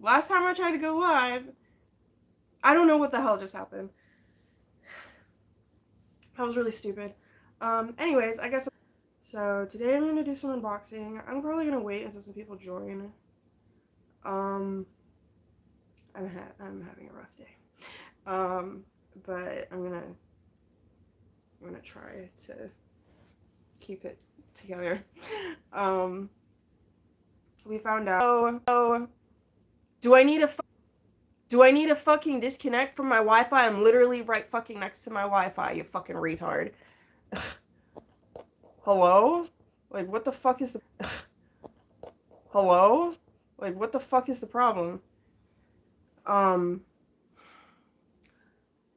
Last time I tried to go live, I don't know what the hell just happened. That was really stupid. Anyways, I guess. So today I'm gonna do some unboxing. I'm probably gonna wait until some people join. I'm having a rough day. But I'm gonna try to keep it together. We found out. Oh, do I need a fucking disconnect from my Wi-Fi? I'm literally right fucking next to my Wi-Fi, you fucking retard. Hello? Like, what the fuck is the... Hello? Like, what the fuck is the problem?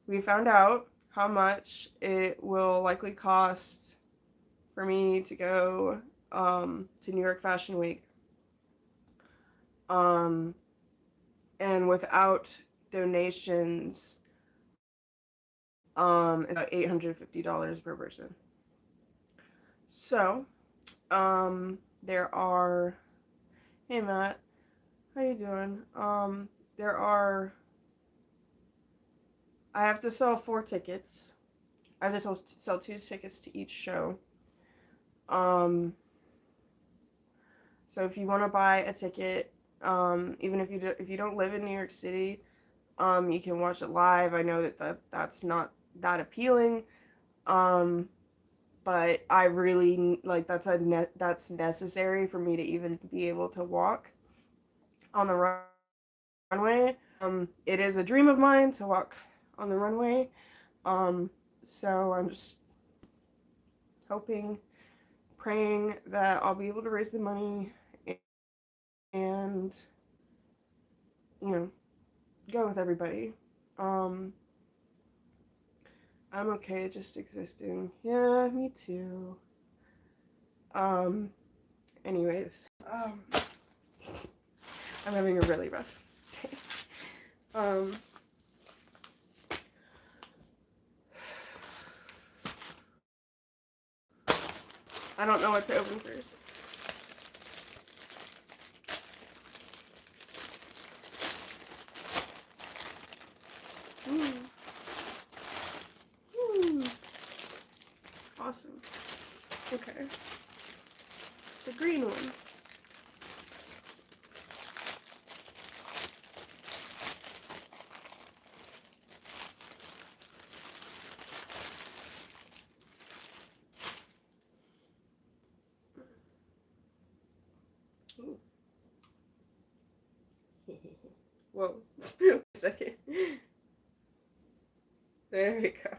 We found out how much it will likely cost for me to go, to New York Fashion Week. And without donations, it's about $850 per person. So, there are, hey Matt, how you doing? I have to sell 4 tickets. I have to sell 2 tickets to each show. So if you want to buy a ticket, even if you don't live in New York City, you can watch it live. I know that's not that appealing. But I really that's necessary for me to even be able to walk on the runway. It is a dream of mine to walk on the runway. So I'm just hoping, praying that I'll be able to raise the money and, go with everybody. I'm okay just existing. Yeah, me too. Anyways, I'm having a really rough day. I don't know what to open first. Awesome. Okay. It's a green one. Ooh. Whoa. Wait a second. There we go.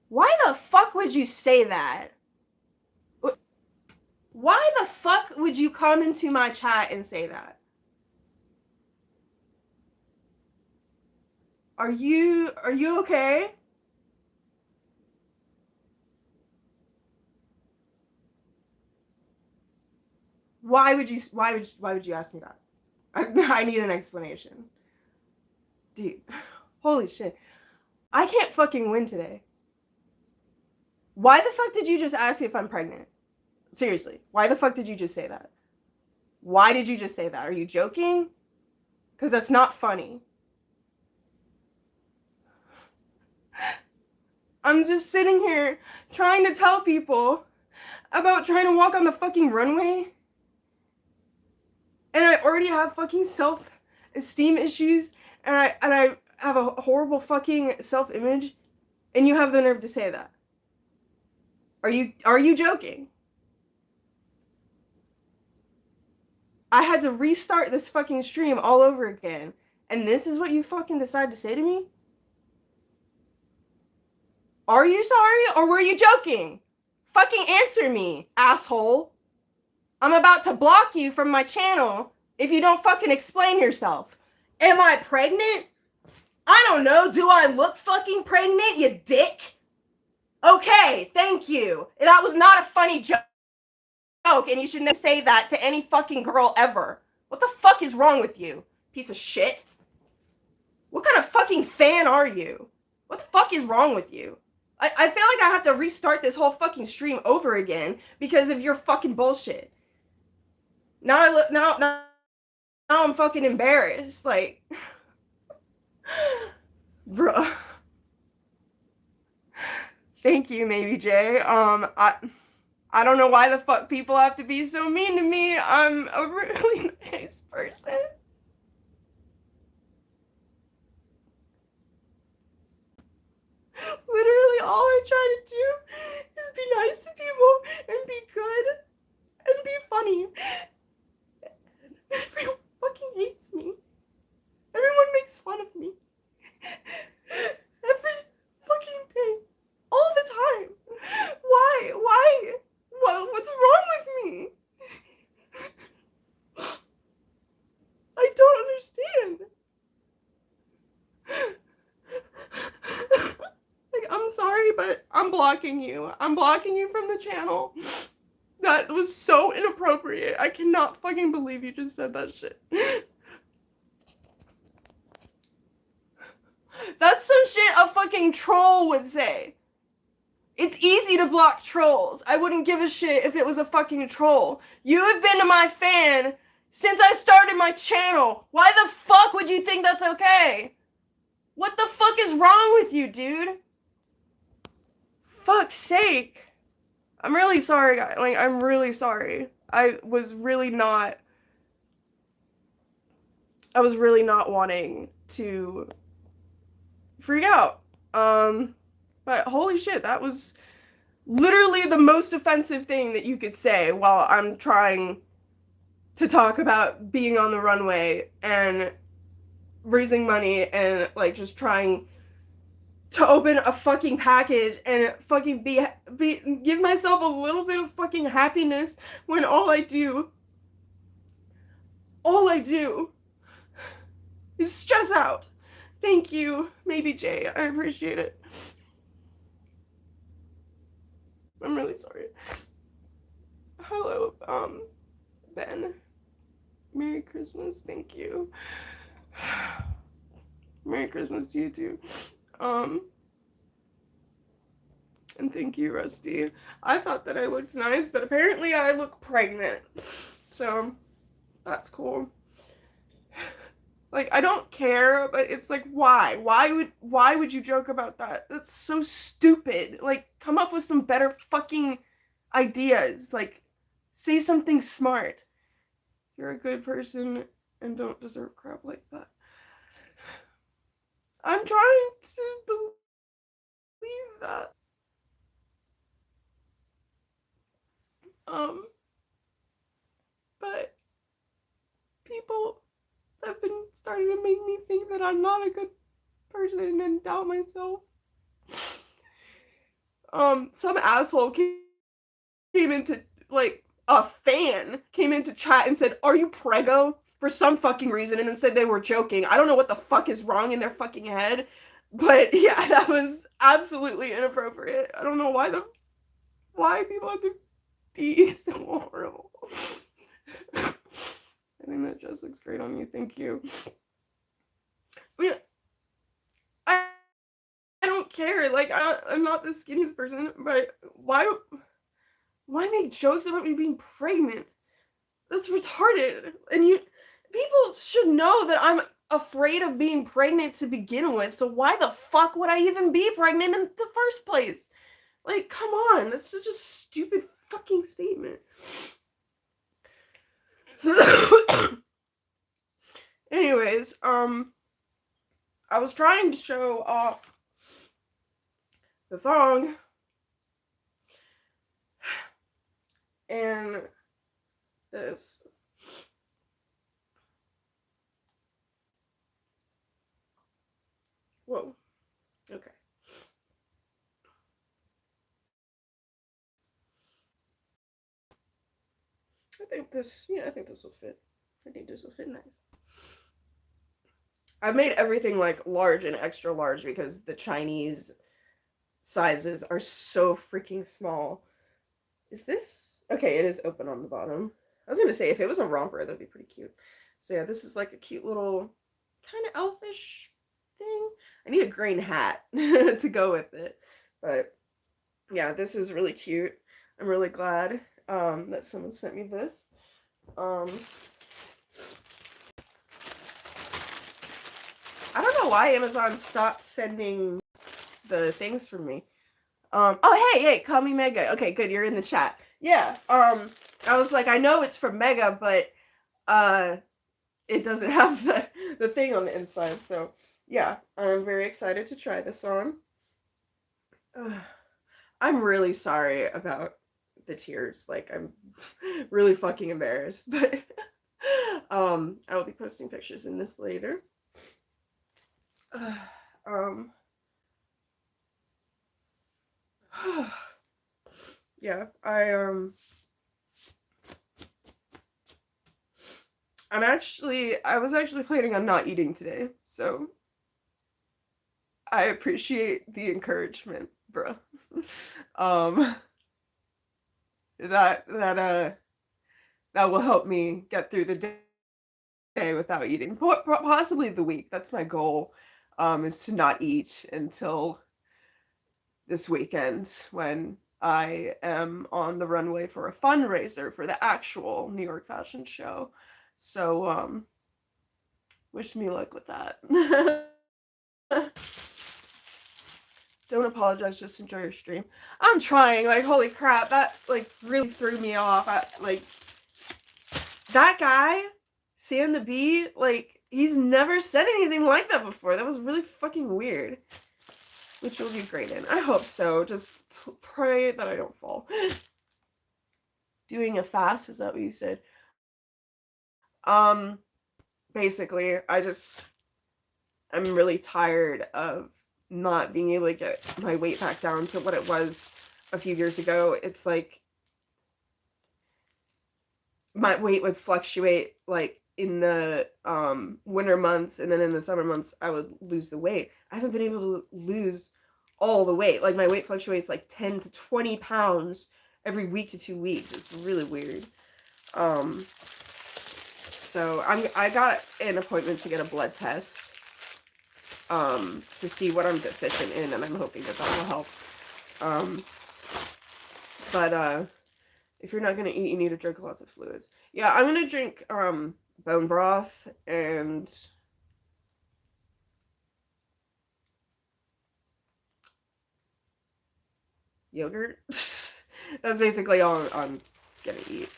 Why the fuck would you say that? Why the fuck would you come into my chat and say that? Are you okay? Why would you ask me that? I need an explanation. Dude, holy shit. I can't fucking win today. Why the fuck did you just ask me if I'm pregnant? Seriously, why the fuck did you just say that? Why did you just say that? Are you joking? Because that's not funny. I'm just sitting here trying to tell people about trying to walk on the fucking runway. And I already have fucking self-esteem issues. And I have a horrible fucking self-image. And you have the nerve to say that. Are you joking? I had to restart this fucking stream all over again. And this is what you fucking decide to say to me? Are you sorry or were you joking? Fucking answer me, asshole. I'm about to block you from my channel if you don't fucking explain yourself. Am I pregnant? I don't know. Do I look fucking pregnant, you dick? Okay, thank you. That was not a funny joke, and you should never say that to any fucking girl ever. What the fuck is wrong with you, piece of shit? What kind of fucking fan are you? What the fuck is wrong with you? I feel like I have to restart this whole fucking stream over again because of your fucking bullshit. Now I'm fucking embarrassed. Like, bruh. Thank you, Maybe Jay. I don't know why the fuck people have to be so mean to me. I'm a really nice person. Literally, all I try to do is be nice to people and be good and be funny. Everyone fucking hates me. Everyone makes fun of me. Every fucking day. All the time. Why? Why? What's wrong with me? I don't understand. Like, I'm sorry, but I'm blocking you. I'm blocking you from the channel. That was so inappropriate. I cannot fucking believe you just said that shit. That's some shit a fucking troll would say. It's easy to block trolls. I wouldn't give a shit if it was a fucking troll. You have been my fan since I started my channel. Why the fuck would you think that's okay? What the fuck is wrong with you, dude? Fuck's sake. I'm really sorry, guys. Like, I'm really sorry. I was really not wanting to freak out. But holy shit, that was literally the most offensive thing that you could say while I'm trying to talk about being on the runway and raising money and like just trying to open a fucking package and fucking give myself a little bit of fucking happiness when all I do is stress out. Thank you, Maybe Jay. I appreciate it. I'm really sorry. Hello, Ben. Merry Christmas. Thank you. Merry Christmas to you too. And thank you, Rusty. I thought that I looked nice, but apparently I look pregnant. So, that's cool. Like, I don't care, but it's like, why? Why would you joke about that? That's so stupid. Like, come up with some better fucking ideas. Like, say something smart. You're a good person and don't deserve crap like that. I'm trying to believe that. But people have been starting to make me think that I'm not a good person and doubt myself. Some asshole came into, like, a fan came into chat and said, "Are you preggo?" for some fucking reason, and then said they were joking. I don't know what the fuck is wrong in their fucking head, but yeah, that was absolutely inappropriate. I don't know why people have to be so horrible. I think that just looks great on you. Thank you. I mean, I don't care. Like, I'm not the skinniest person, but why make jokes about me being pregnant? That's retarded. And people should know that I'm afraid of being pregnant to begin with, so why the fuck would I even be pregnant in the first place? Like, come on, that's just a stupid fucking statement. Anyways, I was trying to show off the thong, and this. Whoa. Okay. I think this will fit. I think this will fit nice. I've made everything like large and extra large because the Chinese sizes are so freaking small. Is this? Okay, it is open on the bottom. I was gonna say, if it was a romper, that'd be pretty cute. So yeah, this is like a cute little kind of elfish thing. I need a green hat to go with it, but Yeah, this is really cute. I'm really glad that someone sent me this. Um, I don't know why Amazon stopped sending the things for me. Oh hey, call me Mega. Okay, good, you're in the chat. Yeah. I was like, I know it's from Mega, but uh it doesn't have the thing on the inside. So yeah, I'm very excited to try this on. I'm really sorry about the tears. Like, I'm really fucking embarrassed, but I will be posting pictures in this later. um yeah, I was actually planning on not eating today, so I appreciate the encouragement, bro. um that that will help me get through the day without eating. Possibly the week. That's my goal. Is to not eat until this weekend when I am on the runway for a fundraiser for the actual New York Fashion Show. So wish me luck with that. Don't apologize, just enjoy your stream. I'm trying, like, holy crap, that like really threw me off. Like, that guy, Sam the Bee, like, he's never said anything like that before. That was really fucking weird. Which you'll do great in. I hope so. Just pray that I don't fall. Doing a fast, is that what you said? Um, basically, I'm really tired of not being able to get my weight back down to what it was a few years ago. It's like my weight would fluctuate like in the winter months, and then in the summer months I would lose the weight. I haven't been able to lose all the weight. Like, my weight fluctuates like 10 to 20 pounds every week to 2 weeks. It's really weird. So I got an appointment to get a blood test to see what I'm deficient in, and I'm hoping that will help. But if you're not gonna eat, you need to drink lots of fluids. Yeah, I'm gonna drink bone broth and yogurt. That's basically all I'm gonna eat.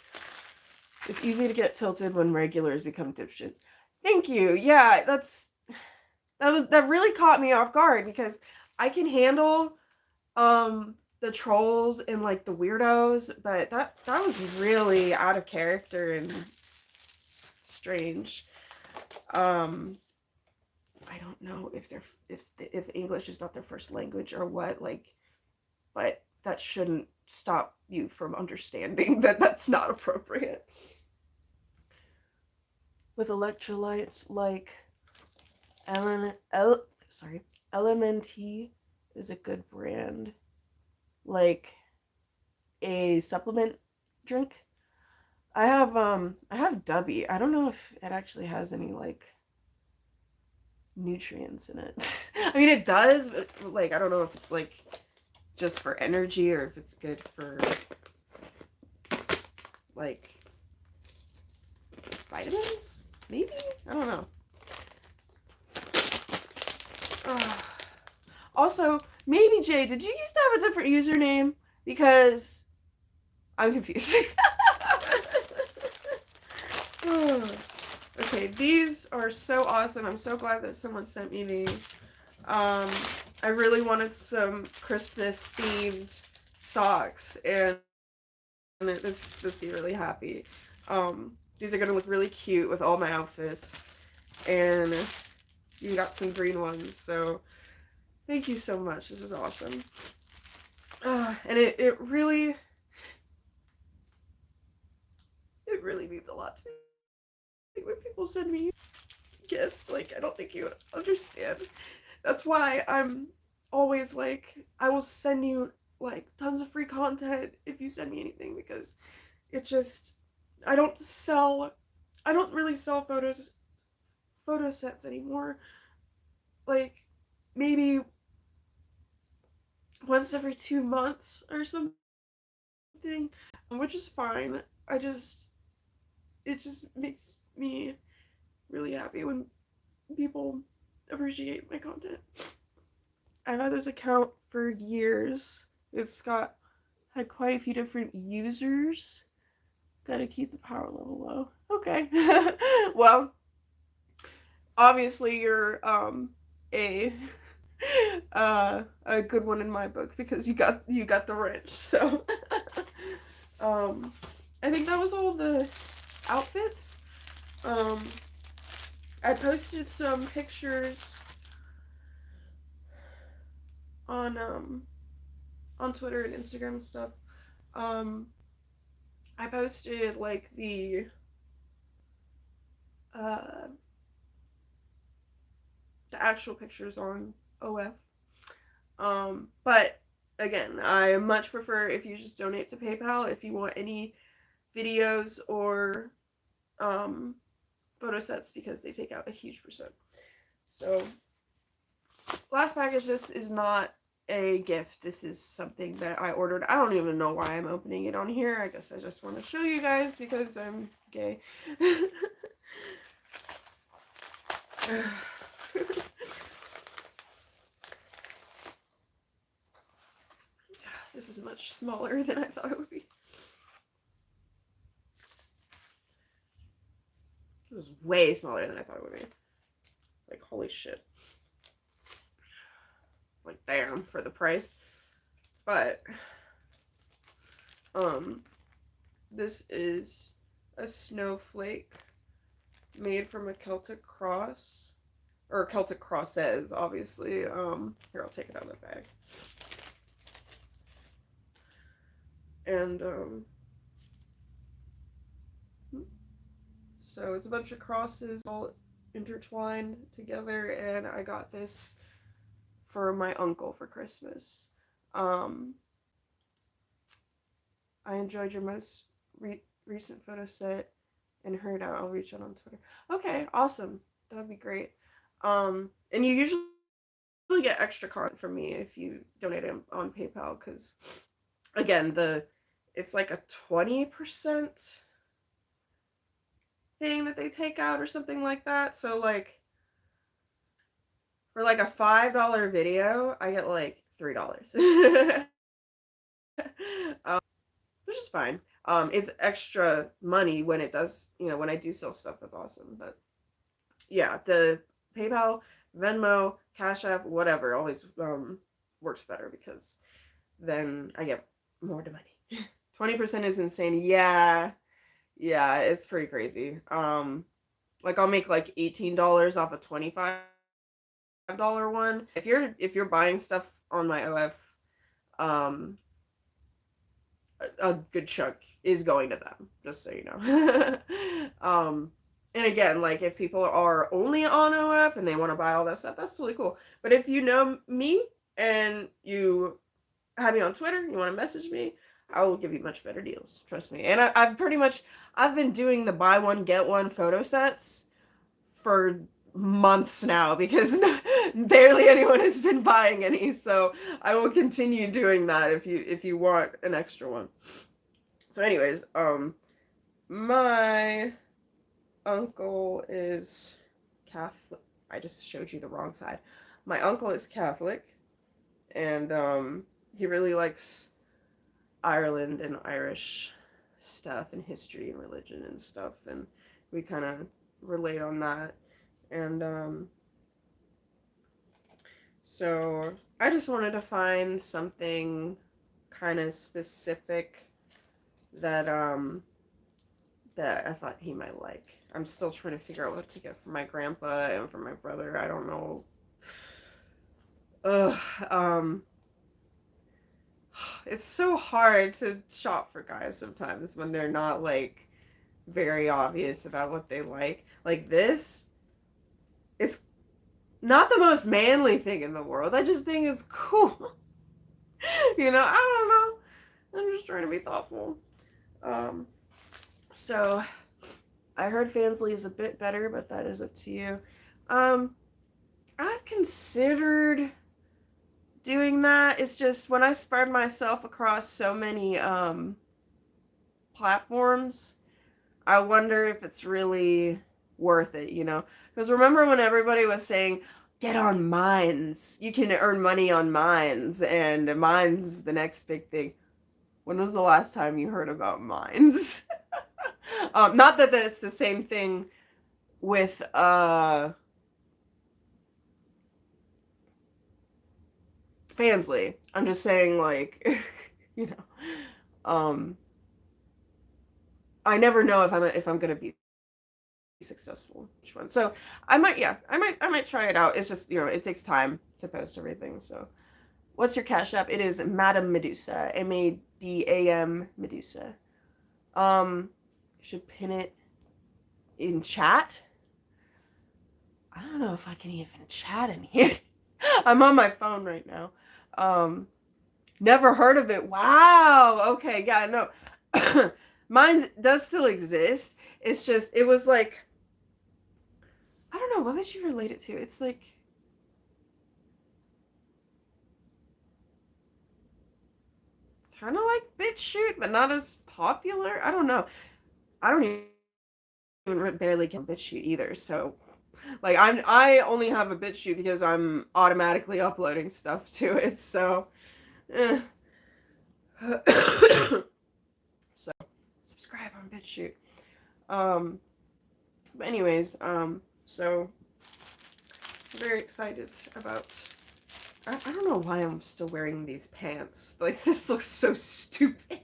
It's easy to get tilted when regulars become dipshits. Thank you. Yeah, that really caught me off guard, because I can handle the trolls and like the weirdos, but that was really out of character and strange. I don't know if English is not their first language or what, like, but that shouldn't stop you from understanding that that's not appropriate. With electrolytes like LMNT is a good brand, like a supplement drink. I have Dubby. I don't know if it actually has any like nutrients in it. I mean, it does, but like, I don't know if it's like just for energy or if it's good for like vitamins, maybe. I don't know. Also, maybe Jay, did you used to have a different username? Because I'm confused. Okay, these are so awesome. I'm so glad that someone sent me these. I really wanted some Christmas themed socks, and this made me really happy. These are gonna look really cute with all my outfits, and you got some green ones, so thank you so much. This is awesome. And it really means a lot to me when people send me gifts. Like, I don't think you understand. That's why I'm always like, I will send you like tons of free content if you send me anything, because it just, I don't really sell photo sets anymore. Like, maybe once every 2 months or something, which is fine. It just makes me really happy when people appreciate my content. I've had this account for years. It's had quite a few different users. Gotta keep the power level low. Okay. Well, obviously you're a a good one in my book because you got the wrench. So I think that was all the outfits. I posted some pictures on Twitter and Instagram and stuff. I posted like uh the actual pictures on OF. But again, I much prefer if you just donate to PayPal if you want any videos or photo sets because they take out a huge percent. So last package, this is not a gift. This is something that I ordered. I don't even know why I'm opening it on here. I guess I just want to show you guys because I'm gay. This is much smaller than I thought it would be. This is way smaller than I thought it would be. Like, holy shit. Like, damn, for the price. But, this is a snowflake made from a Celtic cross. Or Celtic crosses, obviously. Here, I'll take it out of the bag. And, so it's a bunch of crosses all intertwined together, and I got this for my uncle for Christmas. I enjoyed your most recent photo set and heard out. I'll reach out on Twitter. Okay, awesome. That would be great. And you usually get extra content from me if you donate it on PayPal, because again, it's like a 20% thing that they take out or something like that. So like for like a $5 video, I get like $3. Which is fine. It's extra money when it does, when I do sell stuff. That's awesome. But yeah, the PayPal, Venmo, Cash App, whatever, always works better because then I get more to money. 20% is insane. Yeah, it's pretty crazy. Like I'll make like $18 off a $25 one. If you're buying stuff on my OF, a good chunk is going to them, just so you know. And again, like if people are only on OF and they want to buy all that stuff, that's totally cool. But if you know me and you have me on Twitter, you want to message me, I will give you much better deals. Trust me. And I've been doing the buy one get one photo sets for months now because barely anyone has been buying any. So I will continue doing that if you want an extra one. So anyways, my uncle is Catholic. I just showed you the wrong side. My uncle is Catholic, and he really likes Ireland and Irish stuff and history and religion and stuff, and we kind of relate on that. And so I just wanted to find something kind of specific that that I thought he might like. I'm still trying to figure out what to get for my grandpa and for my brother. I don't know. It's so hard to shop for guys sometimes when they're not like very obvious about what they like. Like this, it's not the most manly thing in the world. I just think it's cool. I don't know. I'm just trying to be thoughtful. So I heard Fansly is a bit better, but that is up to you. I've considered doing that. It's just when I spread myself across so many platforms, I wonder if it's really worth it, you know? Because remember when everybody was saying, get on Mines, you can earn money on Mines, and Mines is the next big thing. When was the last time you heard about Mines? Not that it's the same thing with Fansly. I'm just saying, like, you know, I never know if I'm gonna be successful. Which one? So I might try it out. It's just, you know, it takes time to post everything. So what's your Cash App? It is Madam Medusa, Madam Medusa. Should pin it in chat. I don't know if I can even chat in here. I'm on my phone right now. Never heard of it. Wow. Okay. Yeah. No. Mine does still exist. It's just it was like I don't know what would you relate it to. It's like kind of like BitChute, but not as popular. I don't know. I don't even barely get BitChute either. So like I only have a BitChute because I'm automatically uploading stuff to it. So. Eh. So subscribe on BitChute. But anyways, so very excited about. I don't know why I'm still wearing these pants. Like this looks so stupid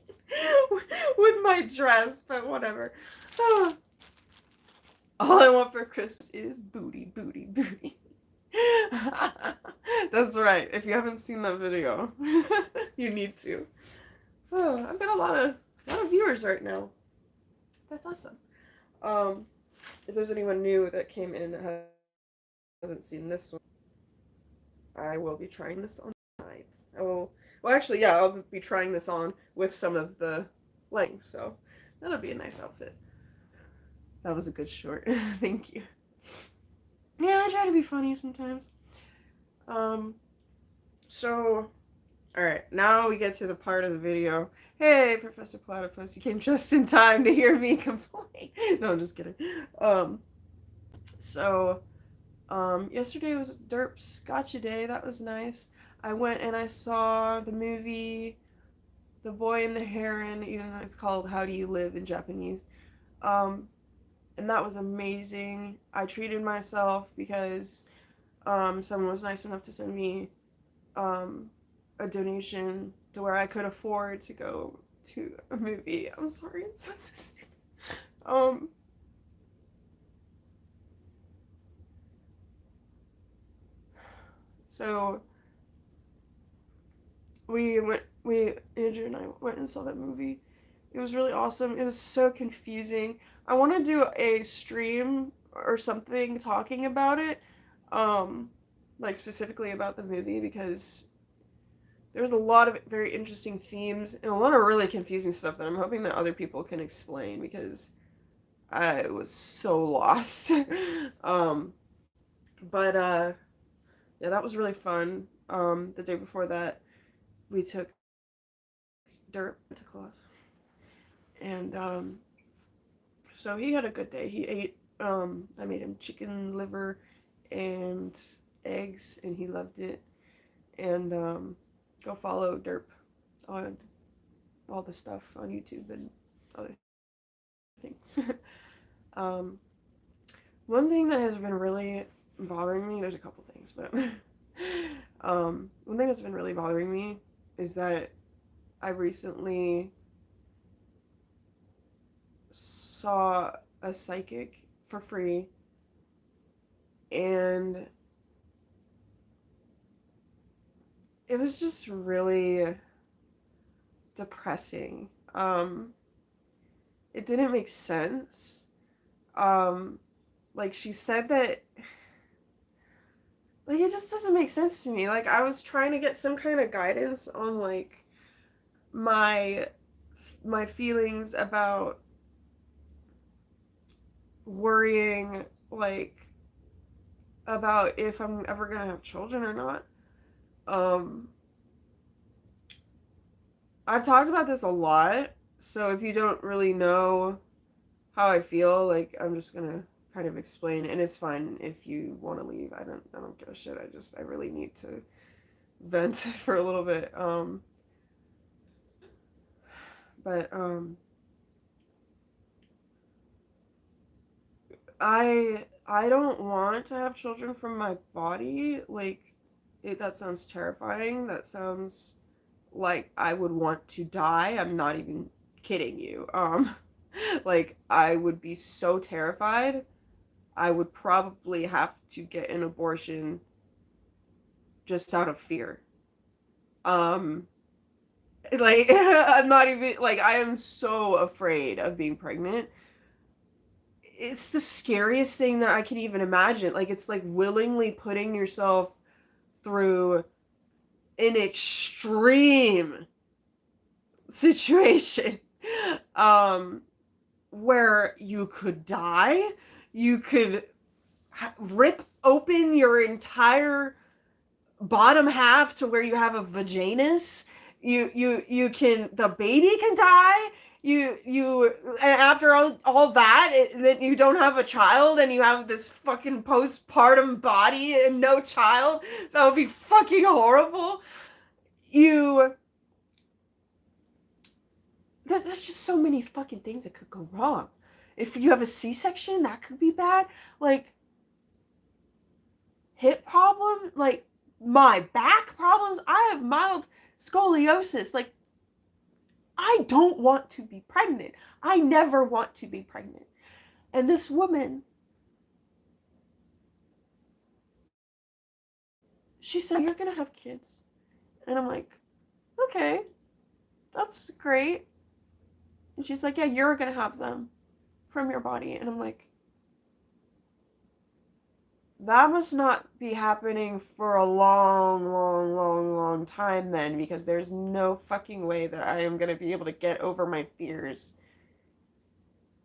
with my dress, but whatever. Oh. All I want for Christmas is booty, booty, booty. That's right. If you haven't seen that video, you need to. Oh, I've got a lot of viewers right now. That's awesome. If there's anyone new that came in that hasn't seen this one, I will be trying this on tonight. Well, actually, yeah, I'll be trying this on with some of the leggings, so that'll be a nice outfit. That was a good short. Thank you. Yeah, I try to be funny sometimes. So, alright, now we get to the part of the video. Hey, Professor Platypus, you came just in time to hear me complain. No, I'm just kidding. So, yesterday was Derp's Gotcha Day. That was nice. I went and I saw the movie The Boy and the Heron, even though it's called How Do You Live in Japanese. And that was amazing. I treated myself because someone was nice enough to send me a donation to where I could afford to go to a movie. I'm sorry, I'm so stupid. So Andrew and I went and saw that movie. It was really awesome. It was so confusing. I want to do a stream or something talking about it, like specifically about the movie because there's a lot of very interesting themes and a lot of really confusing stuff that I'm hoping that other people can explain because I was so lost. But yeah, that was really fun. The day before that, we took Derp to class, and so he had a good day. He ate. I made him chicken liver and eggs, and he loved it. And go follow Derp on all the stuff on YouTube and other things. um, One thing that has been really bothering me, there's a couple things, but one thing that's been really bothering me is that I recently saw a psychic for free and it was just really depressing. It didn't make sense. Like she said that like it just doesn't make sense to me. Like I was trying to get some kind of guidance on like my feelings about worrying like about if I'm ever gonna have children or not. Um, I've talked about this a lot, so if you don't really know how I feel, like I'm just gonna kind of explain, and it's fine if you want to leave. I don't give a shit. I really need to vent for a little bit. But I don't want to have children from my body. Like that sounds terrifying. That sounds like I would want to die. I'm not even kidding you. Like I would be so terrified. I would probably have to get an abortion just out of fear. Um like I'm not even like I am so afraid of being pregnant. It's the scariest thing that I can even imagine. Like it's like willingly putting yourself through an extreme situation. Um where you could die, you could rip open your entire bottom half to where you have a vaginus. You can the baby can die. You and after all that then you don't have a child and you have this fucking postpartum body and no child. That would be fucking horrible. You there's just so many fucking things that could go wrong. If you have a C-section, that could be bad. Like hip problem, like my back problems. I have mild scoliosis. Like I don't want to be pregnant. I never want to be pregnant. And this woman, she said, "You're gonna have kids." And I'm like, "Okay, that's great." And she's like, "Yeah, you're gonna have them from your body." And I'm like, that must not be happening for a long time then, because there's no fucking way that I am gonna be able to get over my fears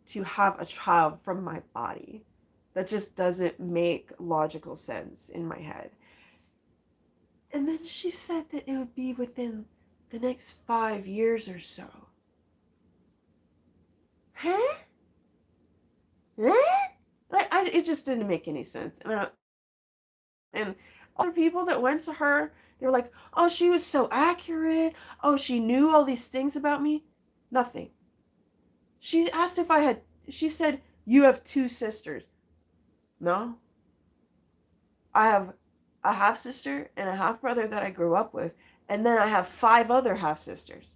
to have a child from my body. That just doesn't make logical sense in my head. And then she said that it would be within the next 5 years or so. Huh? Huh? It just didn't make any sense. And other people that went to her, they were like, "Oh, she was so accurate. Oh, she knew all these things about me." Nothing. She asked if I had, she said, "You have two sisters." No. I have a half sister and a half brother that I grew up with, and then I have 5 other half sisters.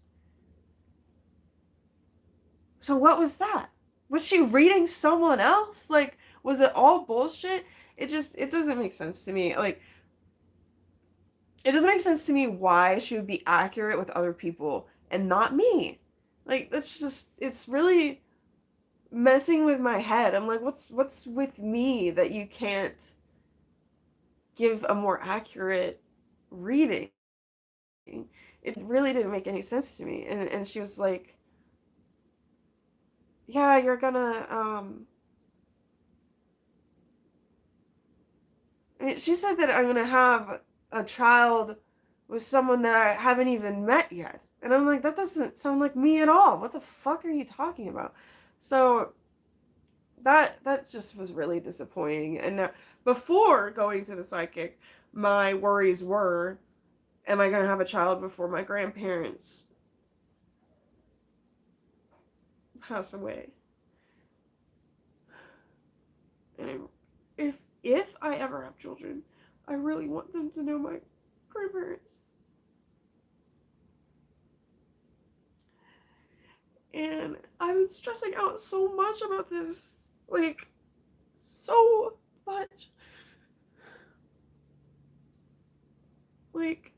So what was that? Was she reading someone else? Like, was it all bullshit? It doesn't make sense to me. Like, it doesn't make sense to me why she would be accurate with other people and not me. Like, it's really messing with my head. I'm like, what's with me that you can't give a more accurate reading? It really didn't make any sense to me. And she was like, "Yeah, you're gonna she said that I'm gonna have a child with someone that I haven't even met yet." And I'm like, that doesn't sound like me at all. What the fuck are you talking about? So that just was really disappointing. And before going to the psychic, my worries were, am I gonna have a child before my grandparents pass away? And if I ever have children, I really want them to know my grandparents. And I've been stressing out so much about this. Like, so much. Like,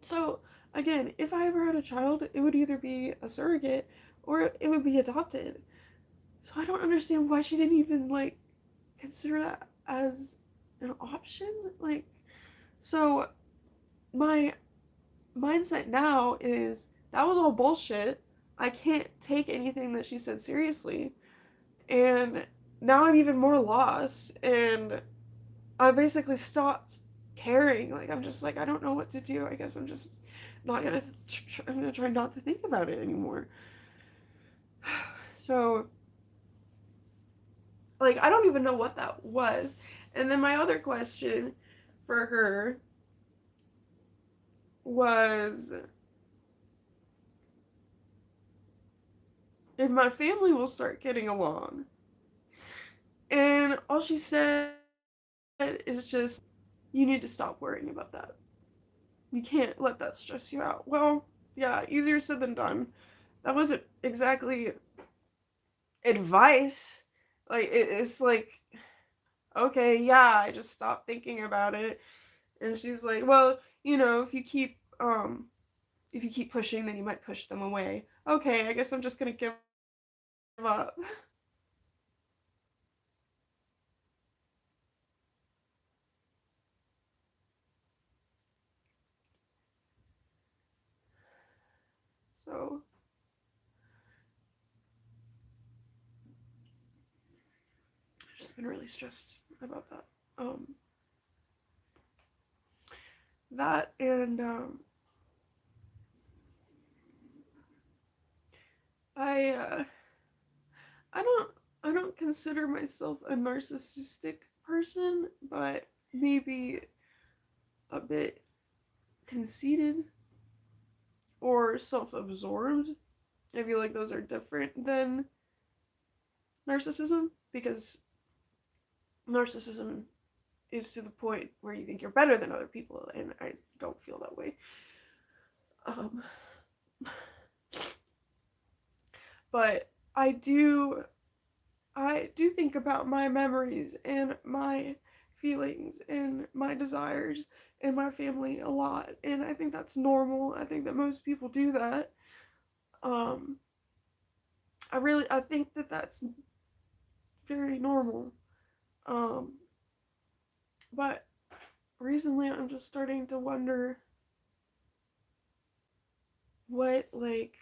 so, again, if I ever had a child, it would either be a surrogate or it would be adopted. So I don't understand why she didn't even, like, consider that as an option. Like, so my mindset now is that was all bullshit. I can't take anything that she said seriously. And now I'm even more lost. And I basically stopped caring. Like, I'm just like, I don't know what to do. I guess I'm just not gonna. I'm gonna try not to think about it anymore. So, like, I don't even know what that was. And then my other question for her was if my family will start getting along. And all she said is just, you need to stop worrying about that. You can't let that stress you out. Well, yeah, easier said than done. That wasn't exactly advice. Like, it's like, okay, yeah, I just stopped thinking about it. And she's like, well, if you keep pushing, then you might push them away. Okay, I guess I'm just gonna give up. So, I've just been really stressed about that. That and I I don't I don't consider myself a narcissistic person, but maybe a bit conceited or self-absorbed. I feel like those are different than narcissism, because narcissism is to the point where you think you're better than other people, and I don't feel that way. Um, but I do think about my memories and my feelings and my desires and my family a lot, and I think that's normal. I think that most people do that. Um, I think that that's very normal. Um, but recently I'm just starting to wonder what like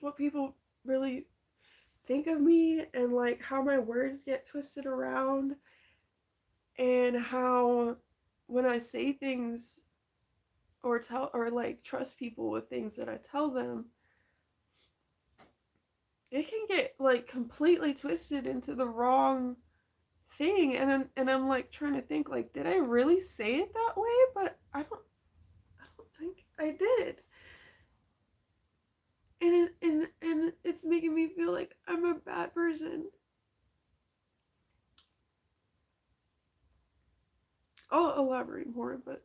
what people really think of me, and like how my words get twisted around, and how when I say things or tell or like trust people with things that I tell them, it can get like completely twisted into the wrong thing, and I'm like trying to think, like, did I really say it that way? But I don't think I did. And it's making me feel like I'm a bad person. I'll elaborate more, but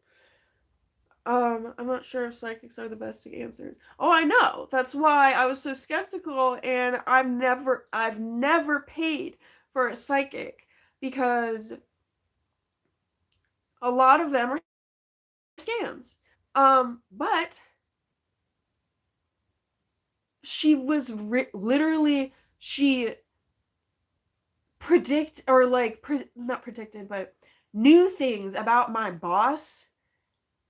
I'm not sure if psychics are the best answers. Oh, I know. That's why I was so skeptical, and I've never paid for a psychic, because a lot of them are scams. But she was literally, she predict or like not predicted, but knew things about my boss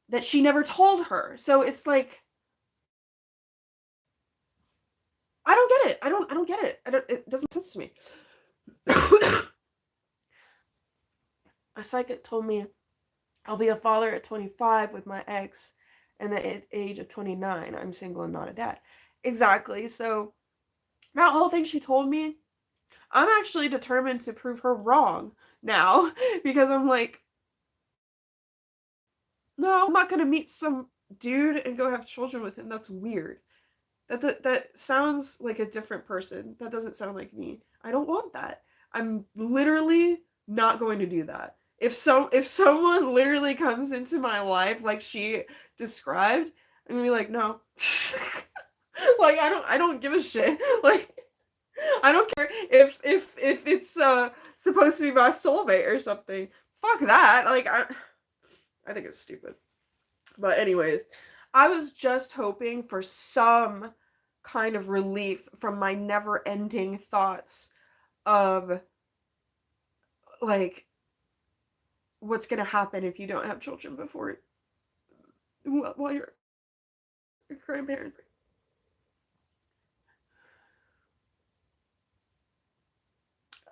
that she never told her. So it's like, I don't get it. I don't get it. It doesn't make sense to me. A psychic told me I'll be a father at 25 with my ex, and that at age of 29 I'm single and not a dad. Exactly. So that whole thing she told me, I'm actually determined to prove her wrong now, because I'm like, no, I'm not gonna meet some dude and go have children with him. That's weird. That sounds like a different person. That doesn't sound like me. I don't want that. I'm literally not going to do that. If someone literally comes into my life like she described, I'm gonna be like, no. Like, I don't give a shit. Like, I don't care if it's supposed to be my soulmate or something. Fuck that. Like, I think it's stupid. But anyways, I was just hoping for some kind of relief from my never-ending thoughts of, like, what's going to happen if you don't have children before, while your grandparents.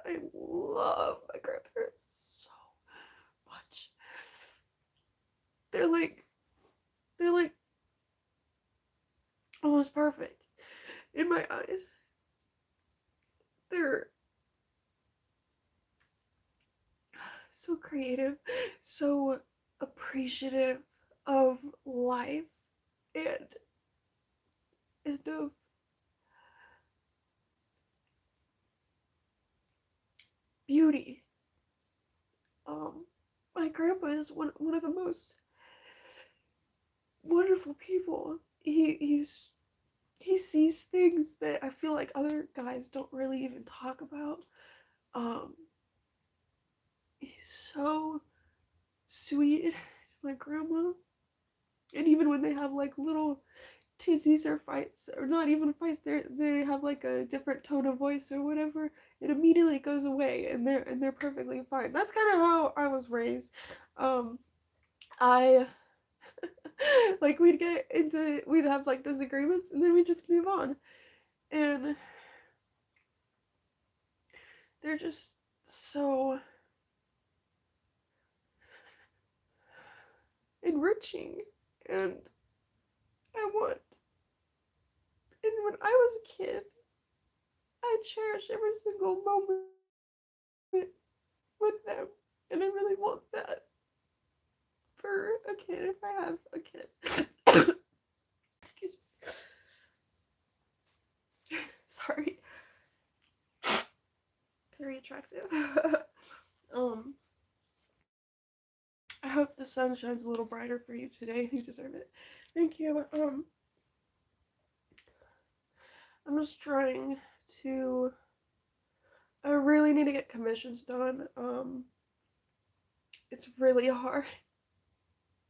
I love my grandparents they're like almost perfect in my eyes. They're so creative, so appreciative of life and of beauty. My grandpa is one of the most wonderful people. He sees things that I feel like other guys don't really even talk about. Um, he's so sweet, my grandma. And even when they have like little tizzies or fights, or not even fights, they have like a different tone of voice or whatever, it immediately goes away, and they're perfectly fine. That's kind of how I was raised. I like we'd have like disagreements, and then we just move on, and they're just so enriching, and and when I was a kid, I cherish every single moment with them, and I really want that for a kid if I have a kid. Excuse me. Sorry. Very attractive. um, I hope the sun shines a little brighter for you today. You deserve it. Thank you. I'm just trying to. I really need to get commissions done. It's really hard.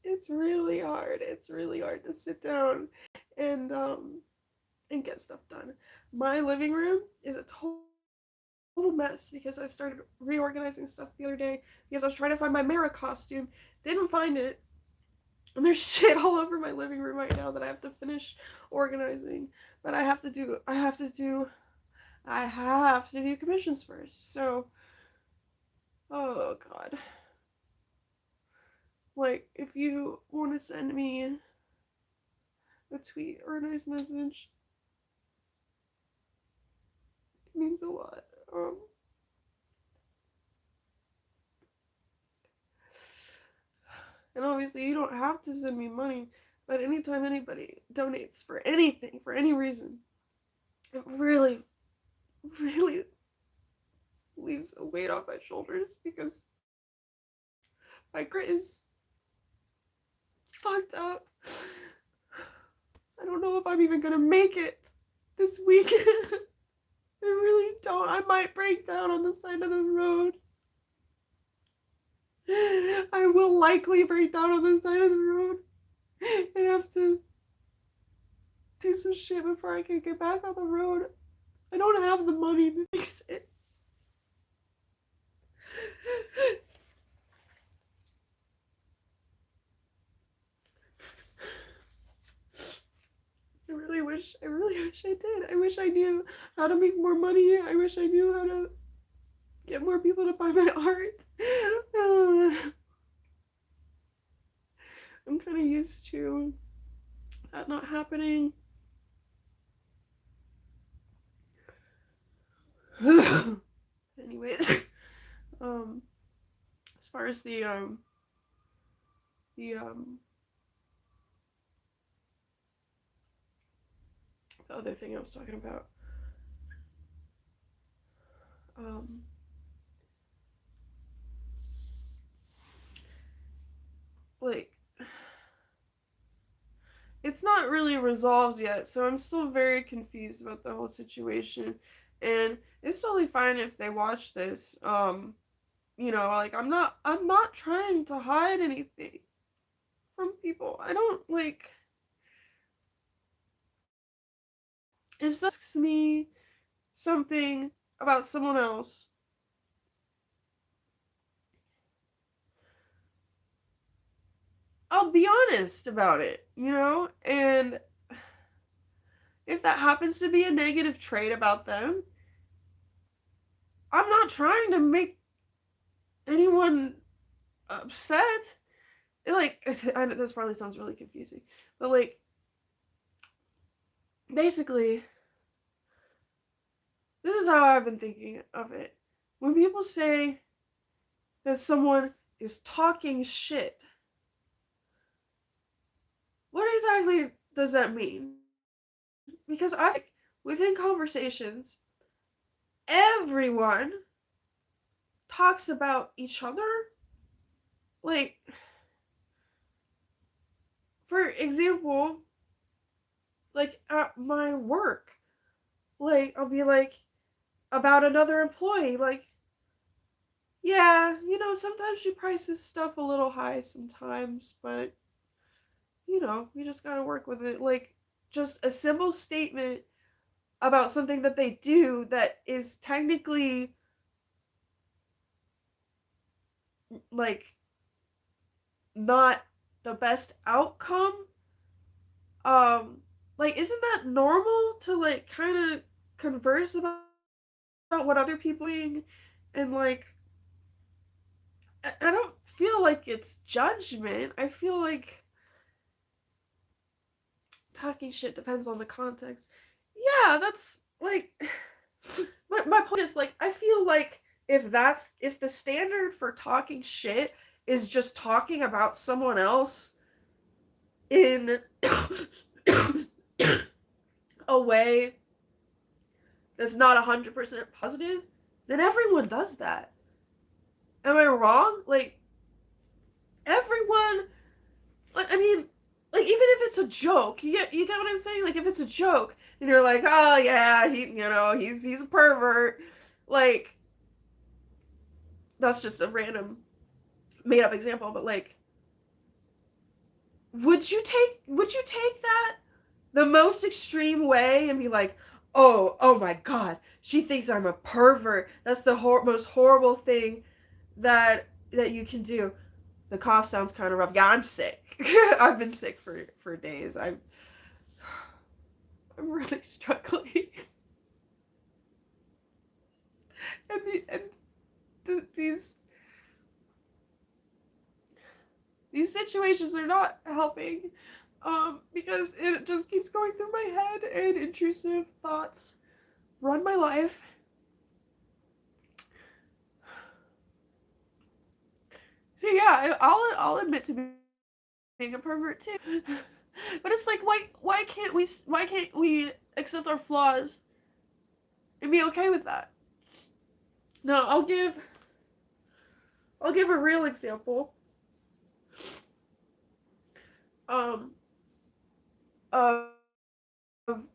It's really hard. It's really hard to sit down and get stuff done. My living room is a total mess because I started reorganizing stuff the other day because I was trying to find my Mara costume, didn't find it, and there's shit all over my living room right now that I have to finish organizing. But I have to do commissions first. So, oh god. Like, if you want to send me a tweet or a nice message, it means a lot. And obviously you don't have to send me money, but anytime anybody donates for anything, for any reason, it really, really leaves a weight off my shoulders because my grit is fucked up. I don't know if I'm even gonna make it this weekend. I really don't. I might break down on the side of the road. I will likely break down on the side of the road and have to do some shit before I can get back on the road. I don't have the money to fix it. I really wish I did. I wish I knew how to make more money. I wish I knew how to get more people to buy my art. I'm kind of used to that not happening. Anyways, as far as the other thing I was talking about, like, it's not really resolved yet, so I'm still very confused about the whole situation, and it's totally fine if they watch this. Like, I'm not trying to hide anything from people. I don't, like, if someone asks me something about someone else, I'll be honest about it, and if that happens to be a negative trait about them, I'm not trying to make anyone upset. like, I know this probably sounds really confusing, but like, basically, this is how I've been thinking of it. When people say that someone is talking shit, what exactly does that mean? Because I think within conversations, everyone talks about each other. Like, for example, like at my work, like I'll be like about another employee, like, yeah, sometimes she prices stuff a little high sometimes, but we just gotta work with it. Like, just a simple statement about something that they do that is technically like not the best outcome. Like, isn't that normal to like kind of converse about what other people are doing? And like, I don't feel like it's judgment. I feel like talking shit depends on the context. Yeah, that's like, my point is, like, I feel like if the standard for talking shit is just talking about someone else in a way that's not 100% positive, then everyone does that. Am I wrong? Like, everyone, like, I mean, like, even if it's a joke, you get what I'm saying? Like, if it's a joke, and you're like, oh yeah, he's a pervert, like, that's just a random made up example, but like, would you take that the most extreme way and be like, oh my god, she thinks I'm a pervert, that's the most horrible thing that you can do. The cough sounds kind of rough. Yeah, I'm sick. I've been sick for days. I'm really struggling. And these situations are not helping, because it just keeps going through my head, and intrusive thoughts run my life. So yeah, I'll admit to being a pervert too. But it's like, why can't we accept our flaws and be okay with that? No, I'll give a real example. Um, of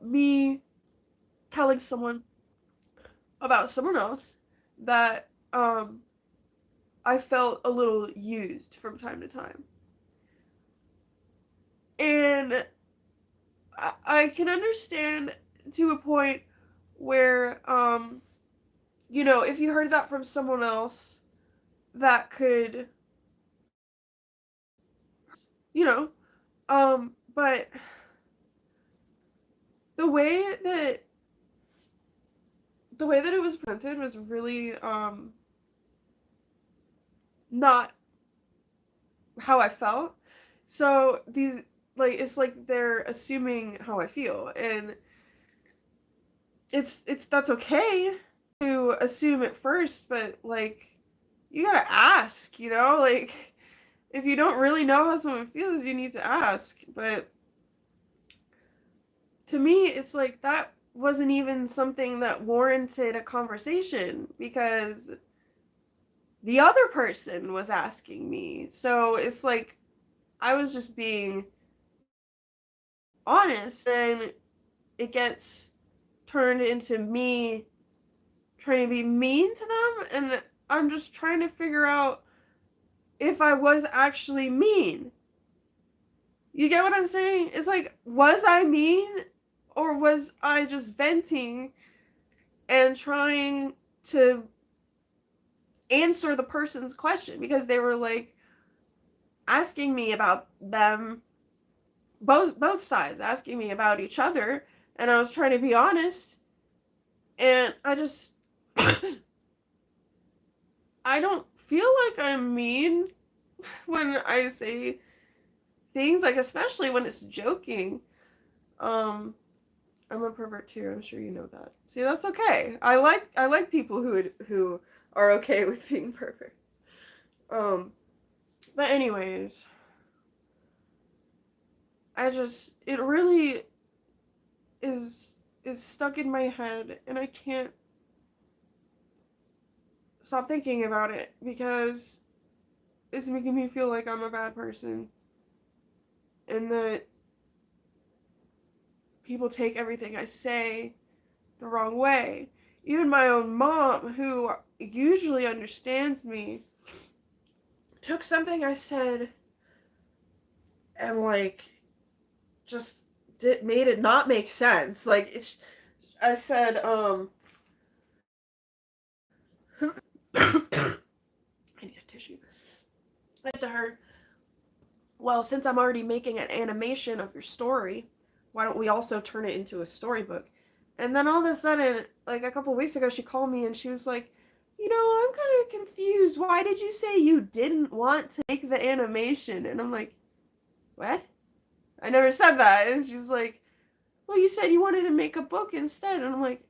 me telling someone about someone else that I felt a little used from time to time. And I can understand to a point where if you heard that from someone else, that could, you know, but the way that it was presented was really not how I felt. So these, like, it's like they're assuming how I feel, and it's that's okay to assume at first, but like, you gotta ask, like, if you don't really know how someone feels, you need to ask. But to me, it's like that wasn't even something that warranted a conversation, because the other person was asking me. So it's like I was just being honest, and it gets turned into me trying to be mean to them, and I'm just trying to figure out if I was actually mean. You get what I'm saying? It's like, was I mean, or was I just venting and trying to answer the person's question, because they were like asking me about them, both sides asking me about each other, and I was trying to be honest, and I just I don't feel like I'm mean when I say things, like especially when it's joking. I'm a pervert too. I'm sure you know that. See, that's okay. I like people who are okay with being perverts. But anyways, it really is stuck in my head, and I can't stop thinking about it because it's making me feel like I'm a bad person, and that people take everything I say the wrong way. Even my own mom, who usually understands me, took something I said and like just made it not make sense. Like I said, I need a tissue. I said to her, well, since I'm already making an animation of your story, why don't we also turn it into a storybook? And then all of a sudden, like a couple weeks ago, she called me and she was like, I'm kind of confused. Why did you say you didn't want to make the animation? And I'm like, what? I never said that. And she's like, well, you said you wanted to make a book instead. And I'm like,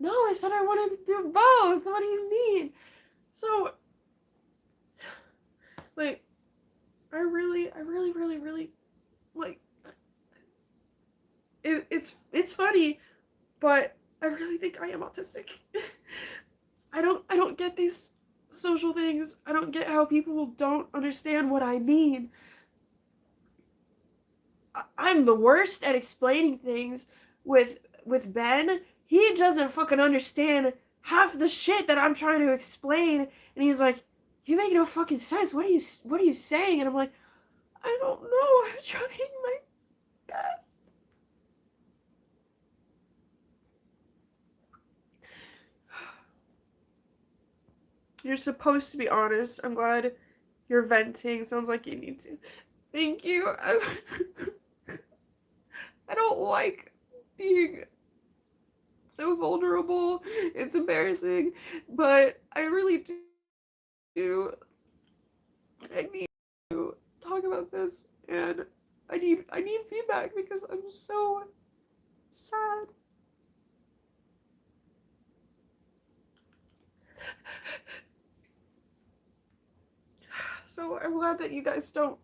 no, I said I wanted to do both. What do you mean? So, like, I really, really, like, it's funny, but I really think I am autistic. I don't get these social things. I don't get how people don't understand what I mean. I'm the worst at explaining things with Ben. He doesn't fucking understand half the shit that I'm trying to explain, and he's like, "You make no fucking sense. What are you saying?" And I'm like, "I don't know. I'm trying my best." You're supposed to be honest. I'm glad you're venting. Sounds like you need to. Thank you. I don't like being so vulnerable. It's embarrassing, but I really do. I need to talk about this, and I need feedback because I'm so sad. So I'm glad that you guys don't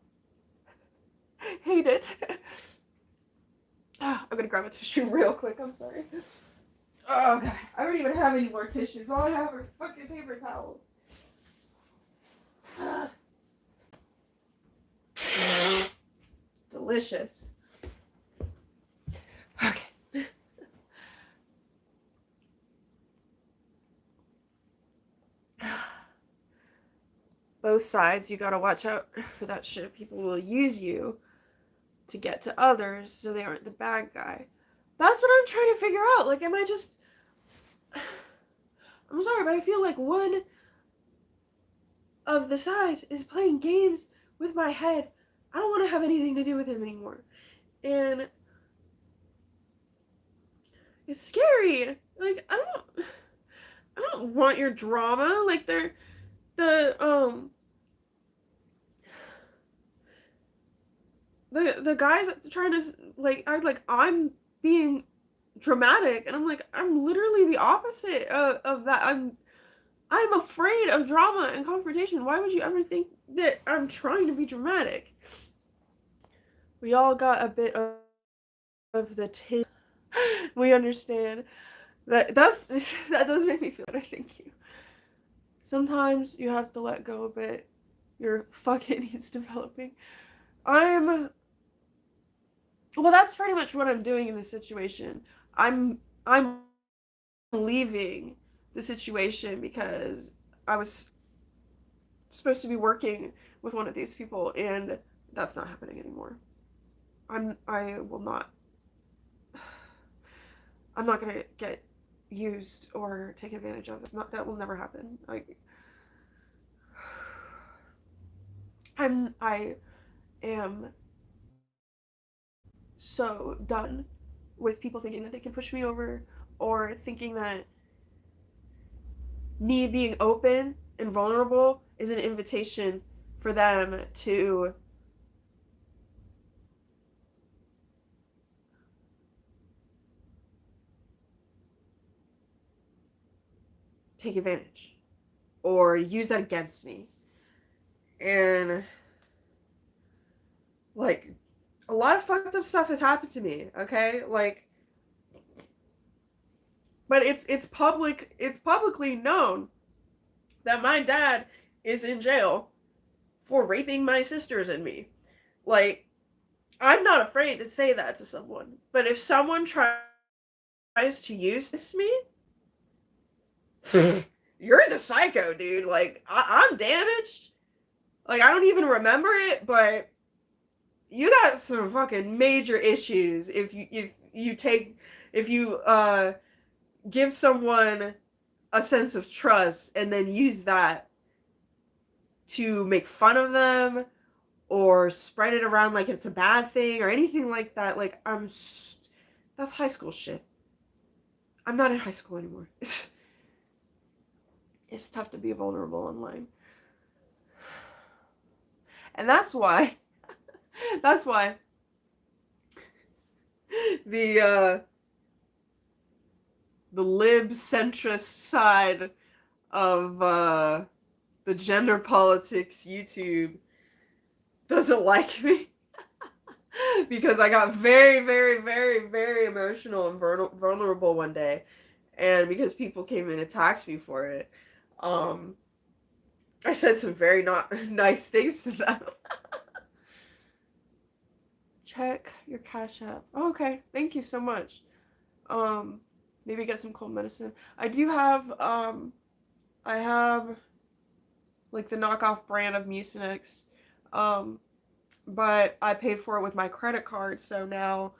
hate it. I'm gonna grab a tissue real quick. I'm sorry. Oh, okay. I don't even have any more tissues. All I have are fucking paper towels. Delicious. Okay. Both sides, you gotta watch out for that shit. People will use you to get to others so they aren't the bad guy. That's what I'm trying to figure out. Like, am I just. I'm sorry, but I feel like one of the sides is playing games with my head. I don't want to have anything to do with him anymore. And it's scary. Like, I don't want your drama. Like, the the guys trying to like act like I'm being dramatic, and I'm like, I'm literally the opposite of that. I'm afraid of drama and confrontation. Why would you ever think that I'm trying to be dramatic? We all got a bit of the tape. We understand that that does make me feel better. Thank you. Sometimes you have to let go a bit. Your fucking is developing. Well, that's pretty much what I'm doing in this situation. I'm leaving the situation because I was supposed to be working with one of these people, and that's not happening anymore. I will not. I'm not gonna get used or taken advantage of. That will never happen. I am so done with people thinking that they can push me over, or thinking that me being open and vulnerable is an invitation for them to take advantage or use that against me. And like a lot of fucked up stuff has happened to me, okay? Like, but it's publicly known that my dad is in jail for raping my sisters and me. Like, I'm not afraid to say that to someone. But if someone tries to use this me, you're the psycho, dude. Like, I'm damaged. Like, I don't even remember it, but you got some fucking major issues if you give someone a sense of trust and then use that to make fun of them or spread it around like it's a bad thing or anything like that. Like, that's high school shit. I'm not in high school anymore. It's tough to be vulnerable online. And that's why the lib centrist side of the gender politics YouTube doesn't like me. Because I got very, very, very, very emotional and vulnerable one day. And because people came and attacked me for it, I said some very not nice things to them. Check your Cash App. Oh, okay, thank you so much. Maybe get some cold medicine. I do have, I have, like, the knockoff brand of Mucinex, but I paid for it with my credit card, so now,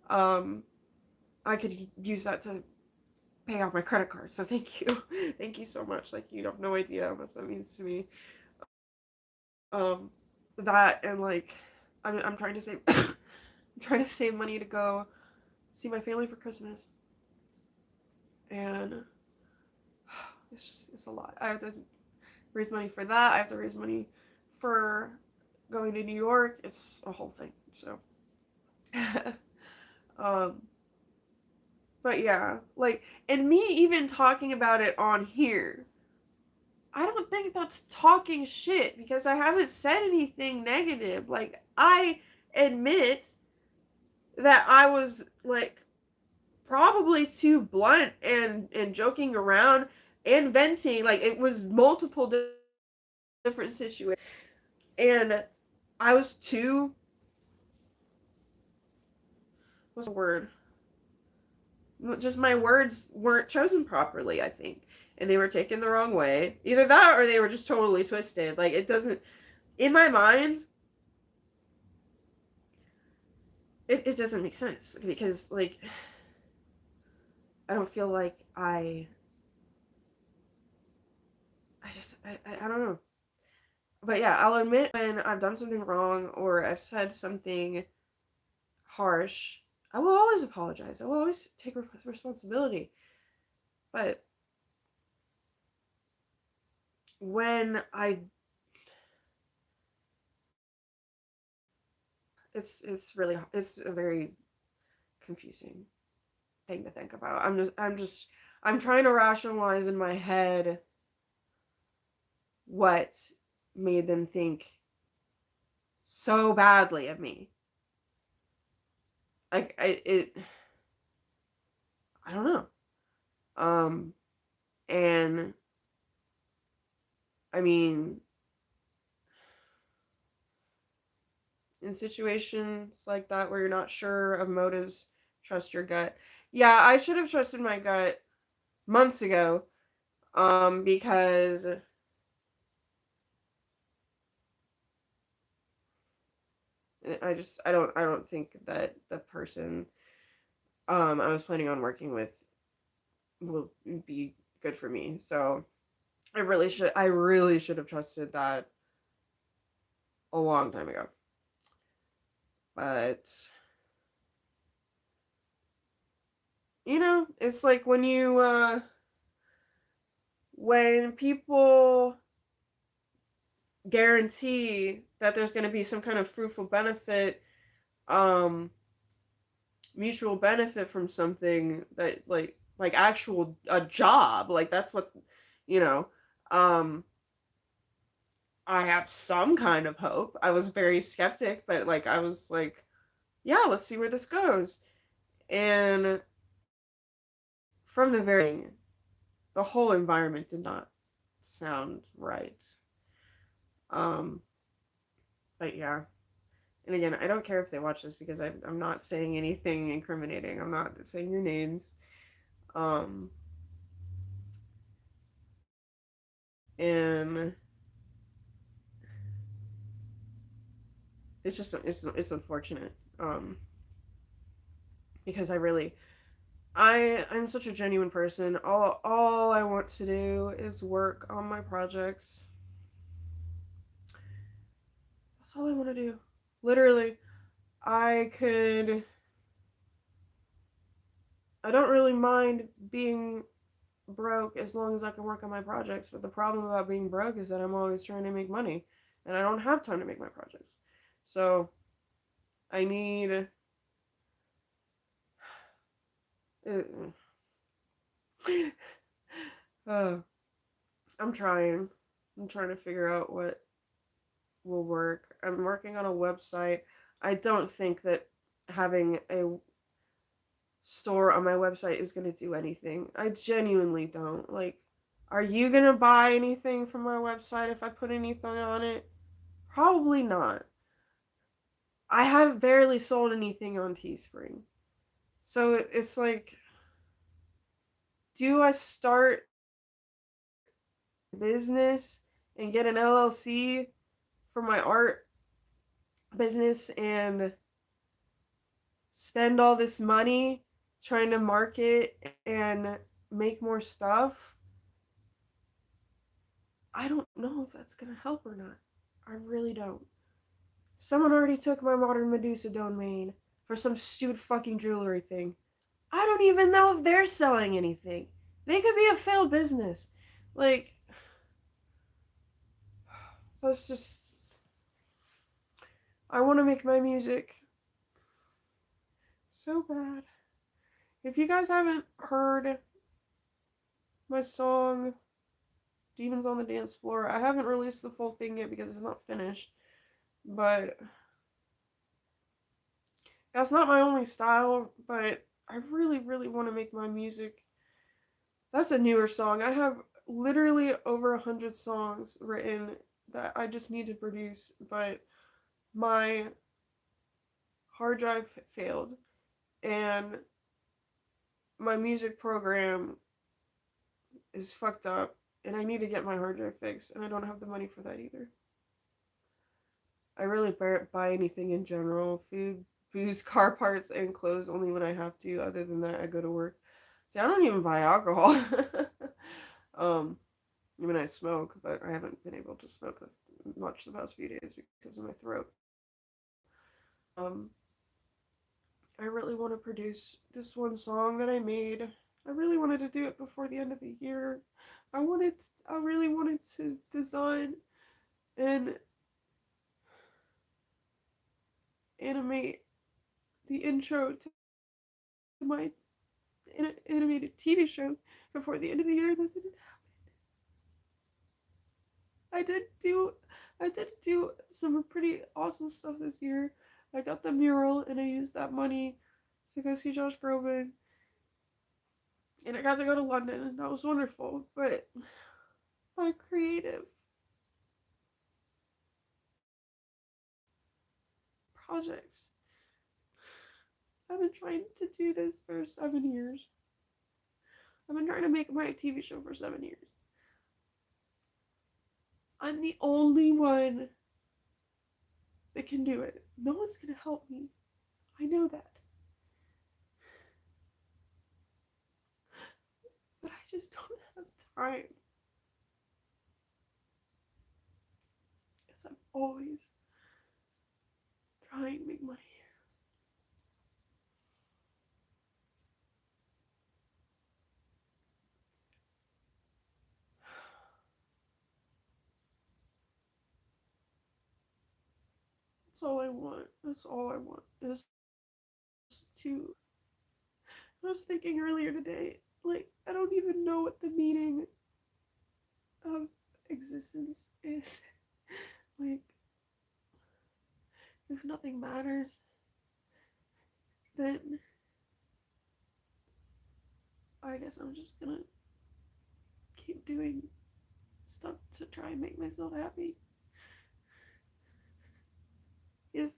I could use that to pay off my credit card, so thank you. Thank you so much. Like, you have no idea how much that means to me. That and, like, I'm trying to save, I'm trying to save money to go see my family for Christmas. And it's a lot. I have to raise money for that. I have to raise money for going to New York. It's a whole thing. So, but yeah, like, and me even talking about it on here, I don't think that's talking shit because I haven't said anything negative. Like, I admit that I was, like, probably too blunt and joking around and venting. Like, it was multiple different situations, and I was too, what's the word, just my words weren't chosen properly, I think, and they were taken the wrong way. Either that or they were just totally twisted. Like, it doesn't, in my mind, it doesn't make sense because, like, I don't feel like I don't know. But yeah, I'll admit when I've done something wrong or I've said something harsh. I will always apologize. I will always take responsibility. But when it's a very confusing thing to think about. I'm trying to rationalize in my head what made them think so badly of me. Like, I don't know. And I mean, in situations like that where you're not sure of motives, trust your gut. Yeah, I should have trusted my gut months ago, because I don't think that the person I was planning on working with will be good for me. So I really should have trusted that a long time ago. But you know, it's like when when people guarantee that there's going to be some kind of fruitful benefit, mutual benefit from something that like actual a job, like that's what you know. Um I have some kind of hope. I was very skeptic, but like I was like, yeah, let's see where this goes. And from the very the whole environment did not sound right. Um but yeah. And again, I don't care if they watch this because I'm not saying anything incriminating. I'm not saying your names. Um and it's unfortunate. Because I'm such a genuine person. All I want to do is work on my projects. That's all I want to do. Literally, I could I don't really mind being broke as long as I can work on my projects, but the problem about being broke is that I'm always trying to make money and I don't have time to make my projects. So, I need uh, I'm trying. I'm trying to figure out what will work. I'm working on a website. I don't think that having a store on my website is going to do anything. I genuinely don't. Like, are you going to buy anything from my website if I put anything on it? Probably not. I have barely sold anything on Teespring. So it's like, do I start business and get an LLC for my art business and spend all this money trying to market and make more stuff? I don't know if that's gonna help or not. I really don't. Someone already took my modern Medusa domain for some stupid fucking jewelry thing. I don't even know if they're selling anything. They could be a failed business. Like, that's just. I want to make my music so bad. If you guys haven't heard my song Demons on the Dance Floor, I haven't released the full thing yet because it's not finished. But that's not my only style, but I really, really want to make my music. That's a newer song. I have literally over 100 songs written that I just need to produce, but my hard drive failed and my music program is fucked up and I need to get my hard drive fixed and I don't have the money for that either. I really buy anything in general, food, booze, car parts, and clothes only when I have to. Other than that, I go to work. See, I don't even buy alcohol. I mean, I smoke, but I haven't been able to smoke much the past few days because of my throat. Um, I really want to produce this one song that I made. I really wanted to do it before the end of the year. I really wanted to design and animate the intro to my animated TV show before the end of the year. That didn't I did do I did do some pretty awesome stuff this year. I got the mural and I used that money to go see Josh Groban. And I got to go to London and that was wonderful. But my creative projects. I've been trying to do this for 7 years. I've been trying to make my TV show for 7 years. I'm the only one that can do it. No one's gonna help me. I know that. But I just don't have time. Because I'm always trying to make money. That's all I want. That's all I want is to. I was thinking earlier today, like, I don't even know what the meaning of existence is like, if nothing matters, then I guess I'm just gonna keep doing stuff to try and make myself happy. If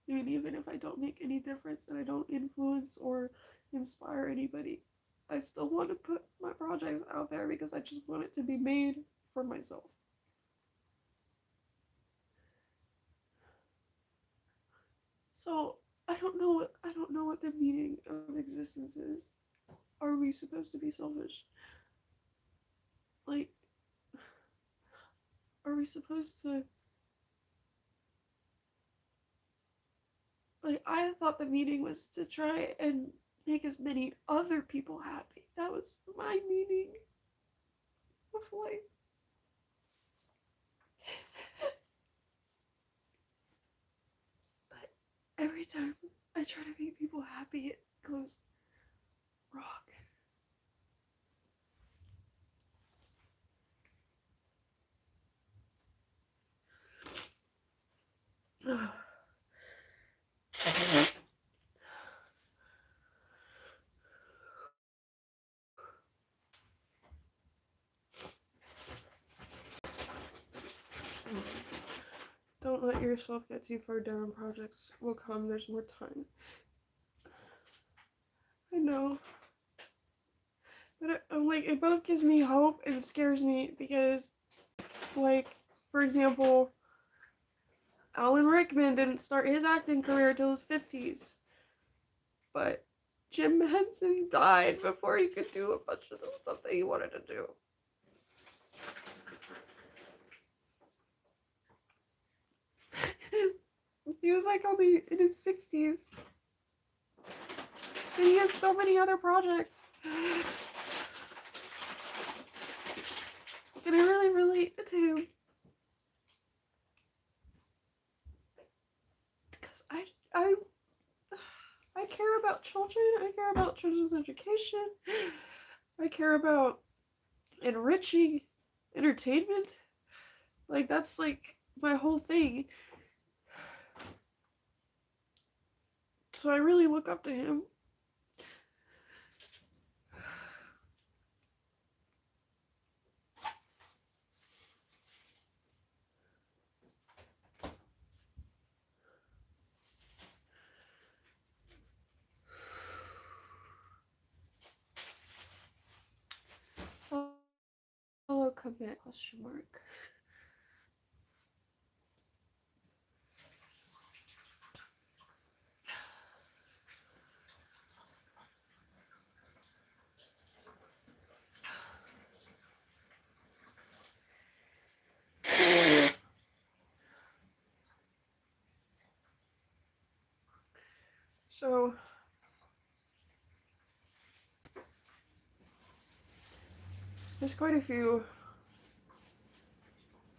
I mean, even if I don't make any difference and I don't influence or inspire anybody, I still want to put my projects out there because I just want it to be made for myself. So I don't know what the meaning of existence is. Are we supposed to be selfish? Like, are we supposed to, like, I thought the meaning was to try and make as many other people happy. That was my meaning of life. But every time I try to make people happy, it goes wrong. Don't let yourself get too far down. Projects will come. There's more time. I know. But it both gives me hope and scares me because, like, for example, Alan Rickman didn't start his acting career till his 50s. But Jim Henson died before he could do a bunch of the stuff that he wanted to do. He was like only in his 60s. And he had so many other projects. And I really relate to him. Because I care about children. I care about children's education. I care about enriching entertainment. Like, that's like my whole thing. So I really look up to him. Hello, commit, question mark. So, there's quite a few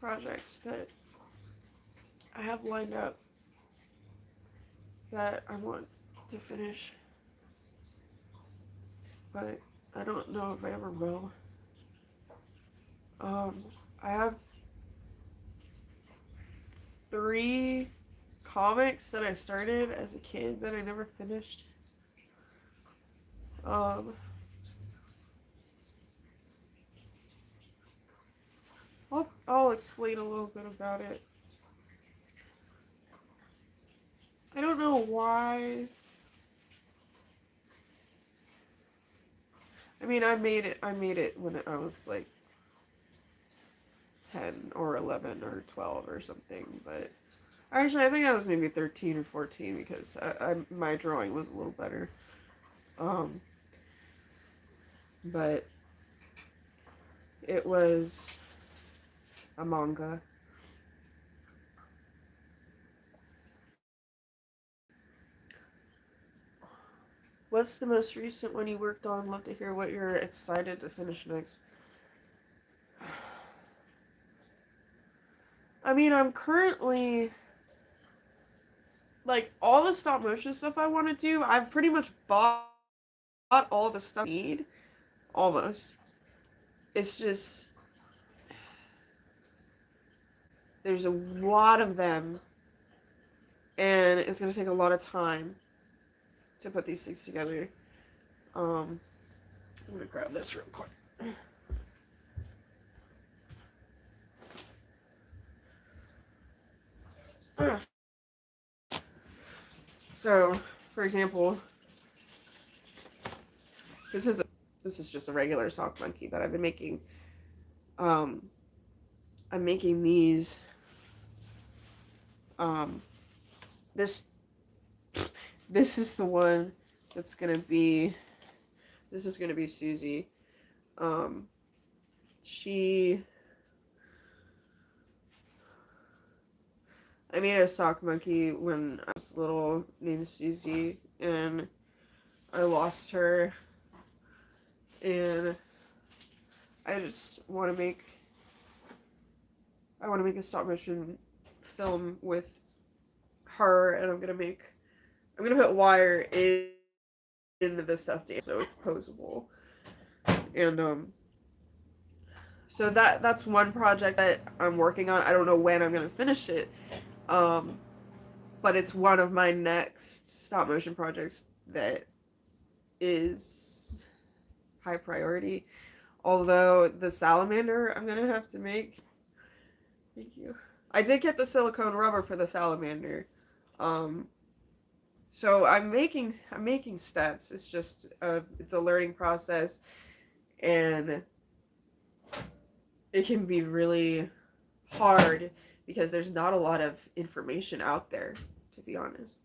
projects that I have lined up that I want to finish, but I don't know if I ever will. I have 3 comics that I started as a kid that I never finished. Um, I'll explain a little bit about it. I don't know why. I mean, I made it when I was like 10 or 11 or 12 or something, but actually I think I was maybe 13 or 14 because my drawing was a little better. But it was a manga. What's the most recent one you worked on? Love to hear what you're excited to finish next. I mean, I'm currently, like, all the stop motion stuff I want to do, I've pretty much bought all the stuff I need. almost. It's just, there's a lot of them, and it's going to take a lot of time to put these things together. I'm going to grab this real quick. So, for example, this is just a regular sock monkey that I've been making. I'm making these. This is the one that's gonna be. This is gonna be Susie. She. I made a sock monkey when I was little, named Susie, and I lost her, and I just want to make. I want to make a stop motion film with her, and I'm gonna put wire into the stuffed animal so it's posable, and so that's one project that I'm working on. I don't know when I'm gonna finish it, but it's one of my next stop motion projects that is high priority. Although the salamander I'm gonna have to make. Thank you. I did get the silicone rubber for the salamander. So I'm making steps. It's just it's a learning process, and it can be really hard because there's not a lot of information out there, to be honest.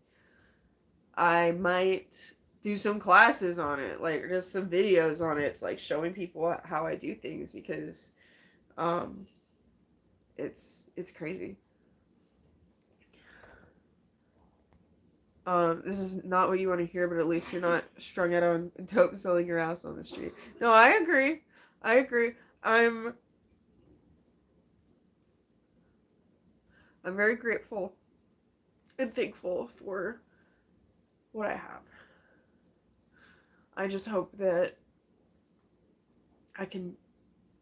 I might do some classes on it, like just some videos on it, like showing people how I do things, because it's crazy. This is not what you want to hear, but at least you're not strung out on dope selling your ass on the street. No, I agree. I agree. I'm very grateful and thankful for what I have. I just hope that I can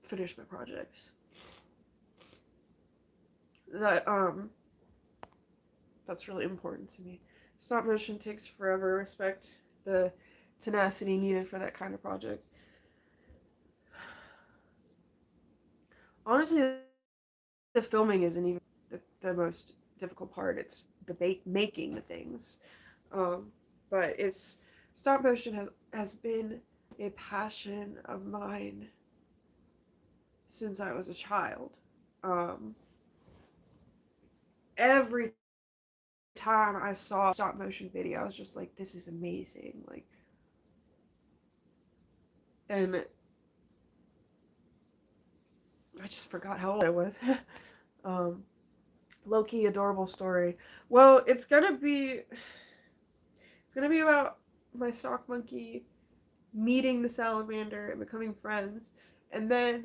finish my projects. That's really important to me. Stop motion takes forever. Respect the tenacity needed for that kind of project. Honestly, the filming isn't even the most difficult part. It's the making the things. But it's stop motion has been a passion of mine since I was a child. Every time I saw a stop motion video, I was just like, this is amazing. Like, and I just forgot how old I was. Low-key adorable story. Well, it's gonna be about my sock monkey meeting the salamander and becoming friends, and they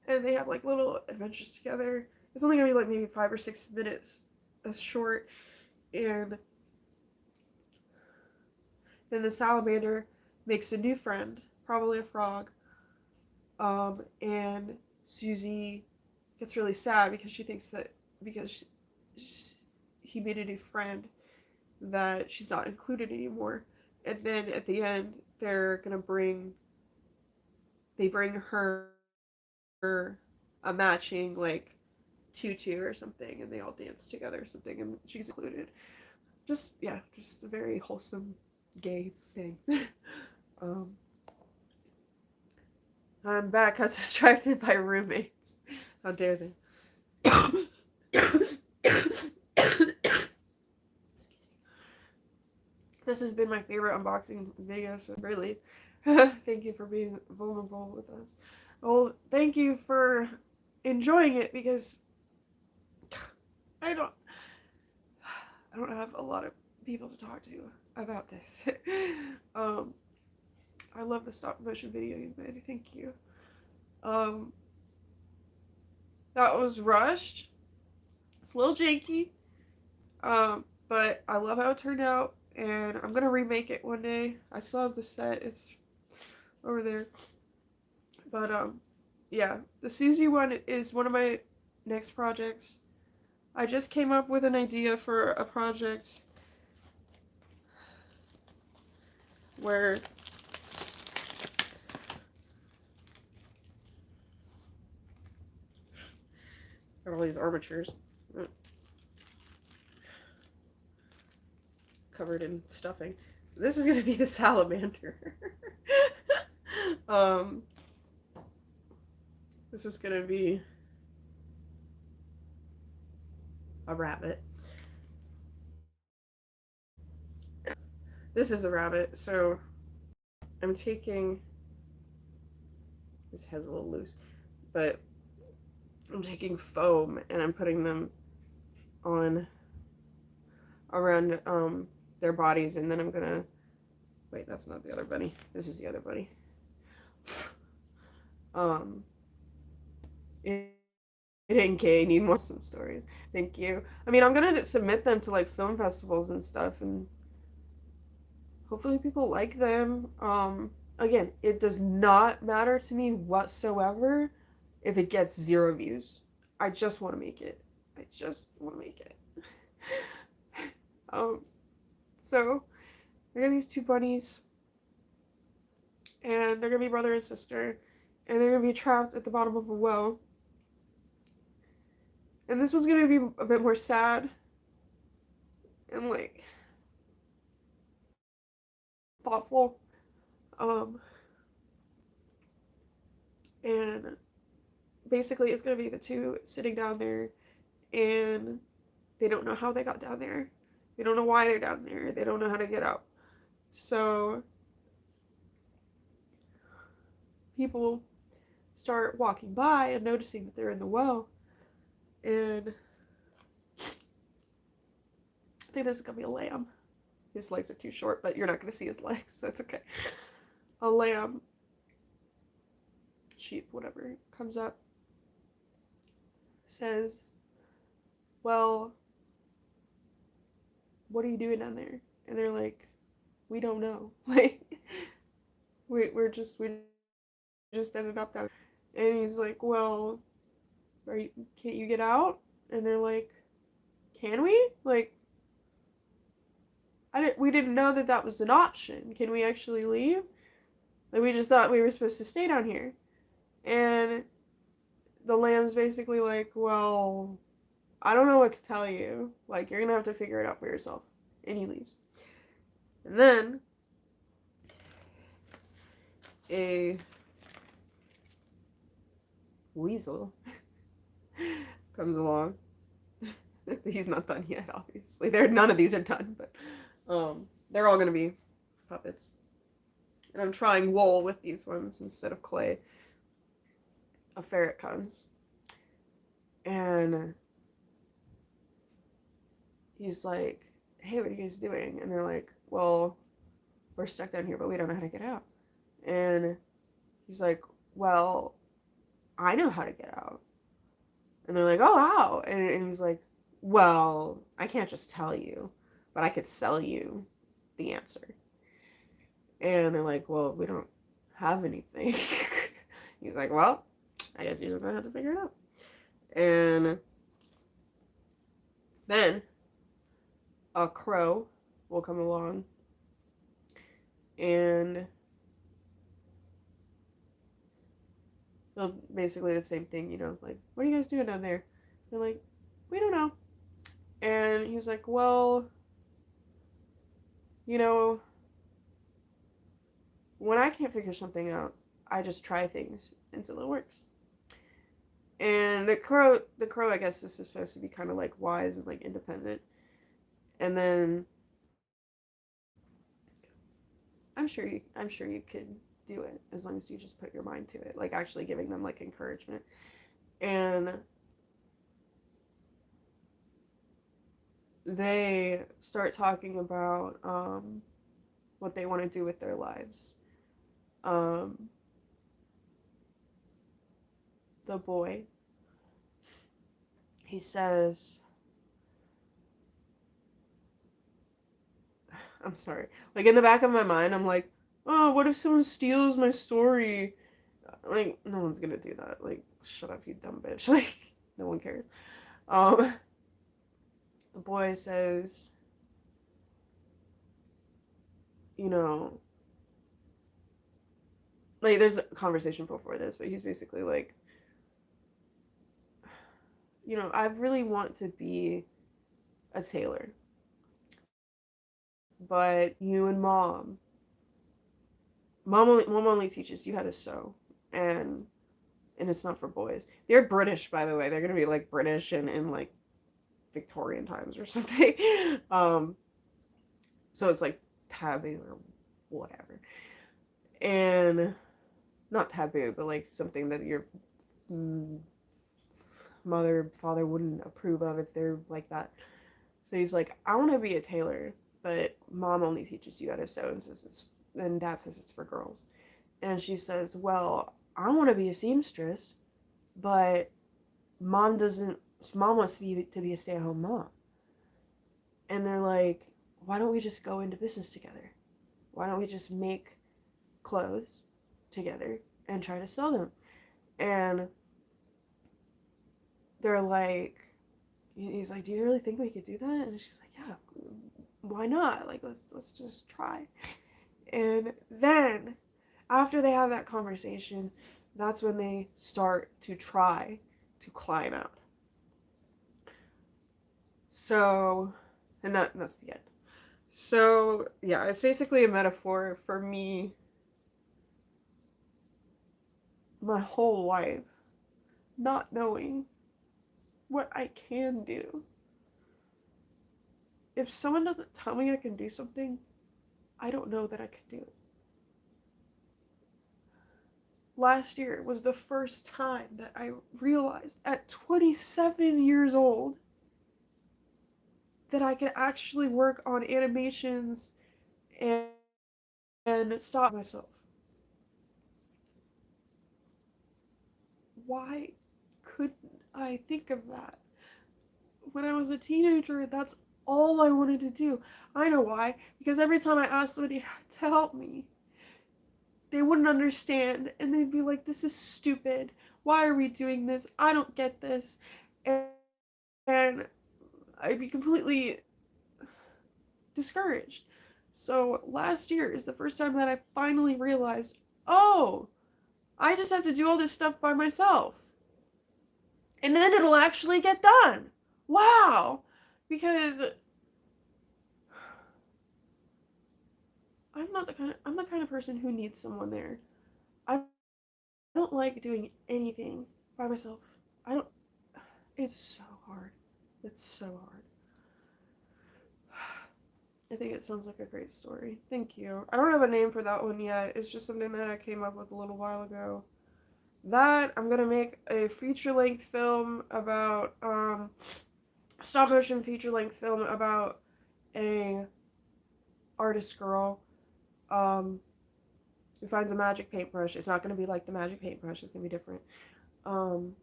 have like little adventures together. It's only gonna be like maybe 5 or 6 minutes, a short, and then the salamander makes a new friend, probably a frog, and Susie gets really sad because she thinks that because he made a new friend that she's not included anymore. And then at the end, they bring her a matching like tutu or something, and they all dance together or something, and she's included. Just a very wholesome gay thing. I'm back. I got distracted by roommates. How dare they? Excuse me. This has been my favorite unboxing video, so really, thank you for being vulnerable with us. Well, thank you for enjoying it, because I don't have a lot of people to talk to about this. I love the stop motion video you made. Thank you. That was rushed. It's a little janky. But I love how it turned out, and I'm gonna remake it one day. I still have the set. It's over there. But yeah, the Susie one is one of my next projects. I just came up with an idea for a project where there are all these armatures covered in stuffing. This is gonna be the salamander. This is gonna be a rabbit. This is a rabbit, so I'm taking, his head's a little loose, but I'm taking foam and I'm putting them on around their bodies, and then I'm gonna, wait, that's not the other bunny. This is the other bunny. It need more some stories. Thank you. I mean, I'm gonna submit them to like film festivals and stuff, and hopefully people like them. Again, it does not matter to me whatsoever if it gets 0 views. I just want to make it. I just want to make it. So I got these 2 bunnies, and they're gonna be brother and sister, and they're gonna be trapped at the bottom of a well. And this one's gonna be a bit more sad and like thoughtful. And basically it's gonna be the 2 sitting down there, and they don't know how they got down there. They don't know why they're down there. They don't know how to get out. So people start walking by and noticing that they're in the well. And I think this is gonna be a lamb. His legs are too short, but you're not gonna see his legs. That's okay. A lamb, sheep, whatever, comes up, says, well, what are you doing down there? And they're like, we don't know. Like, we just ended up down. And he's like, well, can't you get out? And they're like, can we? Like, we didn't know that was an option. Can we actually leave? Like, we just thought we were supposed to stay down here. And the lamb's basically like, well, I don't know what to tell you. Like, you're gonna have to figure it out for yourself. And he leaves. And then a weasel comes along. He's not done yet, obviously. None of these are done, but they're all gonna be puppets. And I'm trying wool with these ones instead of clay. A ferret comes, and he's like, hey, what are you guys doing? And they're like, well, we're stuck down here, but we don't know how to get out. And he's like, well, I know how to get out. And they're like, oh, how? And he's like, well, I can't just tell you, but I could sell you the answer. And they're like, well, we don't have anything. He's like, well, I guess you're just gonna have to figure it out. And then a crow will come along, and they'll basically the same thing, you know, like, what are you guys doing down there? They're like, we don't know. And he's like, well, you know, when I can't figure something out, I just try things until it works. And the crow, I guess, is supposed to be kind of like wise and like independent. And then I'm sure you could do it as long as you just put your mind to it, like actually giving them like encouragement. And they start talking about what they want to do with their lives. The boy, he says, I'm sorry, like in the back of my mind I'm like, oh, what if someone steals my story? Like, no one's gonna do that. Like, shut up, you dumb bitch. Like, no one cares. Um, the boy says, you know, like, there's a conversation before this, but he's basically like, I really want to be a tailor, but you and mom only teaches you how to sew, and it's not for boys. They're British, by the way. They're gonna be like British and in like Victorian times or something. Um, so it's like taboo or whatever, and not taboo, but like something that your mm, mother, father wouldn't approve of if they're like that. So he's like, I want to be a tailor, but mom only teaches you how to sew, and dad says it's for girls. And she says, well, I want to be a seamstress, but mom doesn't. Mom wants to be a stay-at-home mom. And they're like, why don't we just go into business together? Why don't we just make clothes together and try to sell them? And they're like, he's like, do you really think we could do that? And she's like, yeah, why not? Like, let's just try. And then after they have that conversation, that's when they start to try to climb out. So, and that's the end. So, yeah, it's basically a metaphor for me my whole life not knowing what I can do. If someone doesn't tell me I can do something, I don't know that I can do it. Last year was the first time that I realized at 27 years old that I could actually work on animations and, and stop myself. Why couldn't I think of that? When I was a teenager, that's all I wanted to do. I know why. Because every time I asked somebody to help me, they wouldn't understand and they'd be like, this is stupid. Why are we doing this? I don't get this. And I'd be completely discouraged. So last year is the first time that I finally realized, oh, I just have to do all this stuff by myself. And then it'll actually get done. Wow. Because I'm the kind of person who needs someone there. I don't like doing anything by myself. I don't It's so hard. It's so hard. I think it sounds like a great story. Thank you. I don't have a name for that one yet. It's just something that I came up with a little while ago. That I'm gonna make a feature-length film about stop motion feature-length film about a artist girl who finds a magic paintbrush. It's not gonna be like the magic paintbrush. It's gonna be different. Um,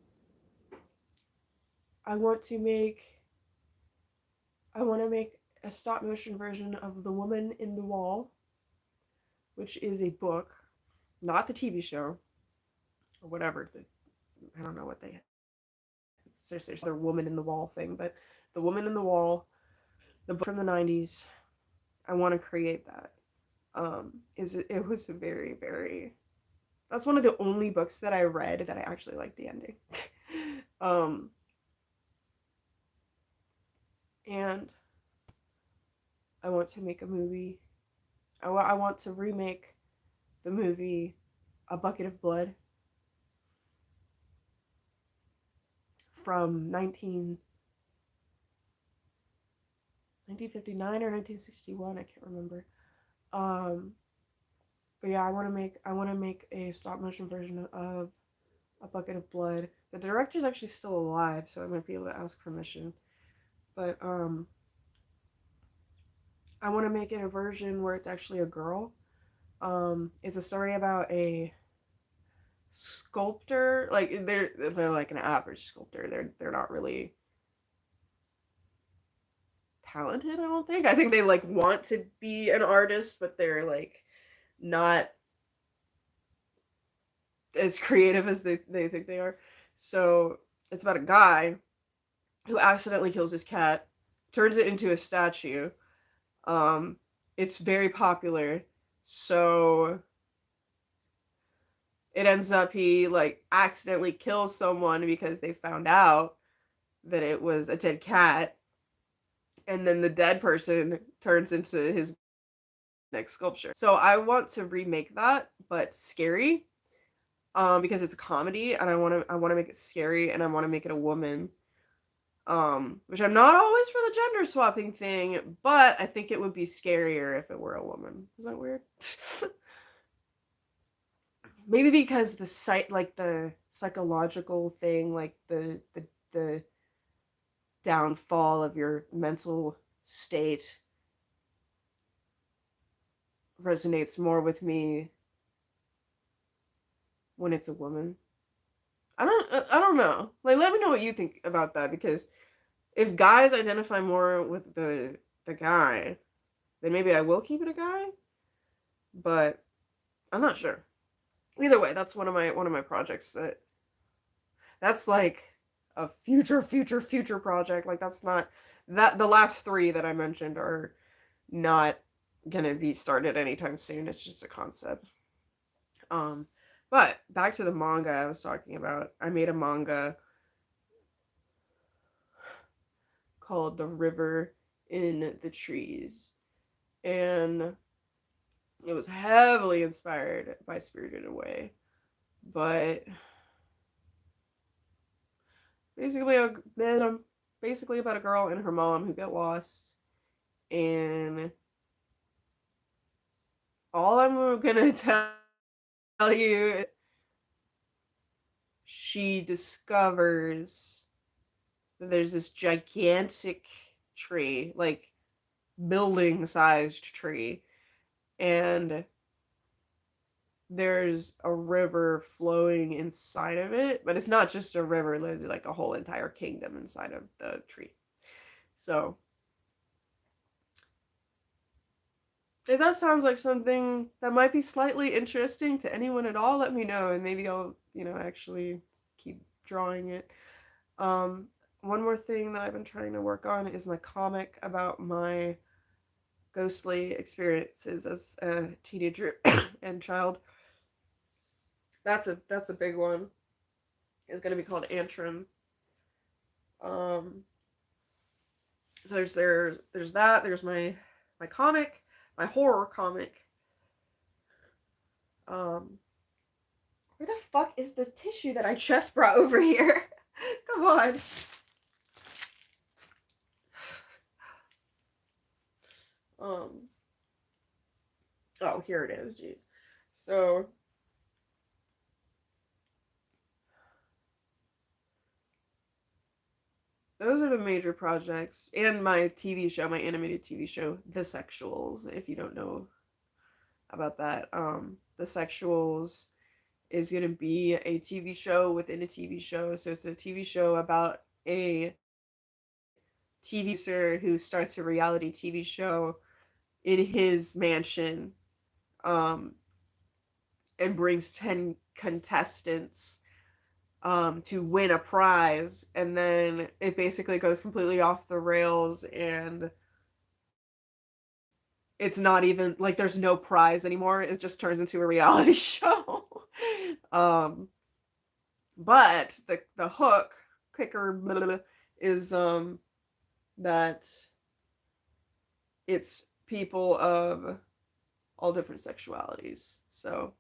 I want to make a stop motion version of The Woman in the Wall, which is a book, not the TV show or whatever. I don't know what they. There's their Woman in the Wall thing, but The Woman in the Wall, the book from the '90s. I want to create that. It was very very. That's one of the only books that I read that I actually liked the ending. um, and I want to make a movie. I want to remake the movie A Bucket of Blood from 1959 or 1961. I can't remember. Um, but yeah, I want to make a stop motion version of A Bucket of Blood. The director's actually still alive, so I might be able to ask permission. But I want to make it a version where it's actually a girl. It's a story about a sculptor. Like they're like an average sculptor. They're not really talented. I don't think. I think they like want to be an artist, but they're like not as creative as they think they are. So it's about a guy who accidentally kills his cat, turns it into a statue. Um, it's very popular, so it ends up he like accidentally kills someone because they found out that it was a dead cat, and then the dead person turns into his next sculpture. So I want to remake that, but scary, because it's a comedy, and I want to make it scary, and I want to make it a woman. Which I'm not always for the gender swapping thing, but I think it would be scarier if it were a woman. Is that weird? Maybe because the psychological thing, like the downfall of your mental state resonates more with me when it's a woman. I don't know. Like, let me know what you think about that, because if guys identify more with the guy, then maybe I will keep it a guy, but I'm not sure. Either way, that's one of my projects that's like a future project. Like, that's not that the last three that I mentioned are not gonna be started anytime soon. It's just a concept. Um, but back to the manga I was talking about. I made a manga called The River in the Trees, and it was heavily inspired by Spirited Away, but basically basically about a girl and her mom who get lost, and all I'm gonna tell you, she discovers that there's this gigantic tree, like building sized tree, and there's a river flowing inside of it, but it's not just a river, there's like a whole entire kingdom inside of the tree. So if that sounds like something that might be slightly interesting to anyone at all, let me know, and maybe I'll, actually keep drawing it. Um, One more thing that I've been trying to work on is my comic about my ghostly experiences as a teenager and child. That's a big one. It's gonna be called Antrim. Um, so there's that. There's my comic, my horror comic. Um, where the fuck is the tissue that I just brought over here? Come on. Um, oh, here it is. Jeez. So those are the major projects, and my TV show, my animated TV show, The Sexuals. If you don't know about that, The Sexuals is going to be a TV show within a TV show. So it's a TV show about a TV producer who starts a reality TV show in his mansion, um, and brings 10 contestants, to win a prize. And then it basically goes completely off the rails, and it's not even like there's no prize anymore. It just turns into a reality show. um, but the hook kicker blah, blah, blah, is that it's people of all different sexualities. So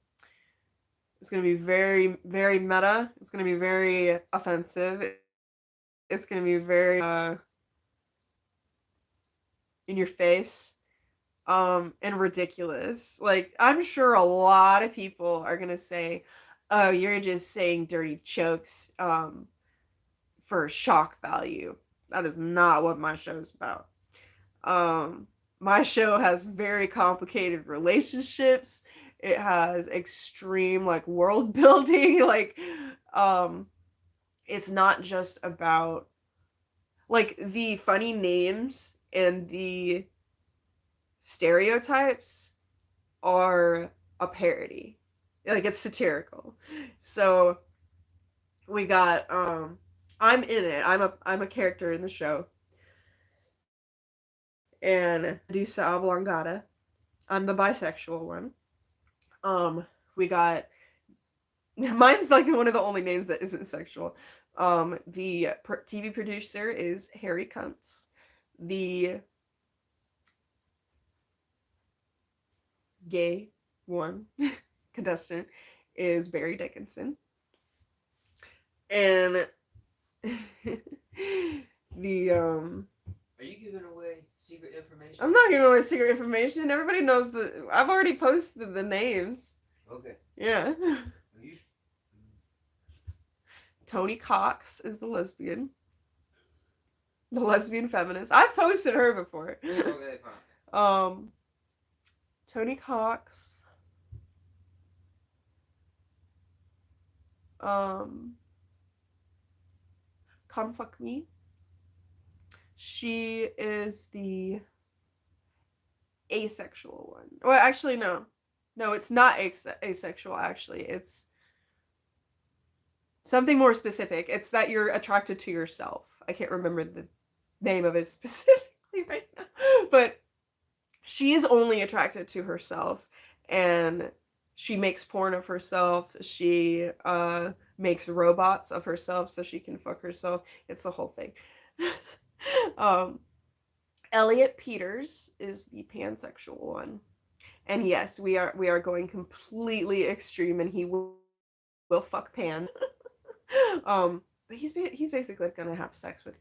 it's going to be very, very meta. It's going to be very offensive. It's going to be very in your face, and ridiculous. Like, I'm sure a lot of people are going to say, "Oh, you're just saying dirty jokes for shock value." That is not what my show is about. My show has very complicated relationships. It has extreme like world building. Like, it's not just about like the funny names and the stereotypes are a parody. Like, it's satirical. So we got I'm in it. I'm a character in the show. And Medusa Oblongata. I'm the bisexual one. We got mine's like one of the only names that isn't sexual. The TV producer is Harry Kuntz. The gay one contestant is Barry Dickinson. And the Are you giving away secret information? I'm not giving away secret information. Everybody knows the. I've already posted the names. Okay. Yeah. Tony Cox is the lesbian. The lesbian feminist. I've posted her before. Okay, fine. Tony Cox. Come Fuck Me. She is the asexual one. Well, actually, no. No, it's not asexual, actually. It's something more specific. It's that you're attracted to yourself. I can't remember the name of it specifically right now. But she is only attracted to herself. And she makes porn of herself. She makes robots of herself so she can fuck herself. It's the whole thing. Elliot Peters is the pansexual one. And yes, we are going completely extreme, and he will fuck Pan. But he's basically gonna have sex with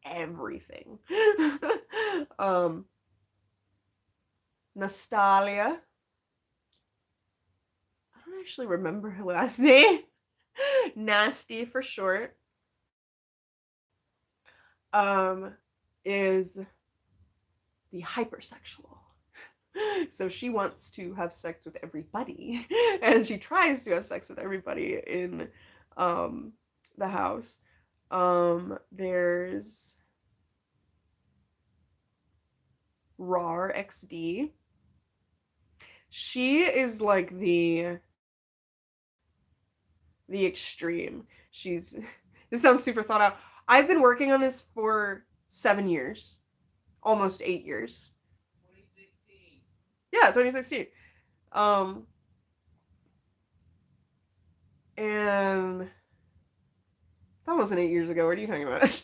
everything. Nastalia. I don't actually remember her last name. Nasty for short. Is the hypersexual. So she wants to have sex with everybody, and she tries to have sex with everybody in the house. There's Rar XD. She is like the extreme. This sounds super thought out. I've been working on this for 7 years, almost 8 years. 2016. Yeah, 2016. And that wasn't 8 years ago. What are you talking about?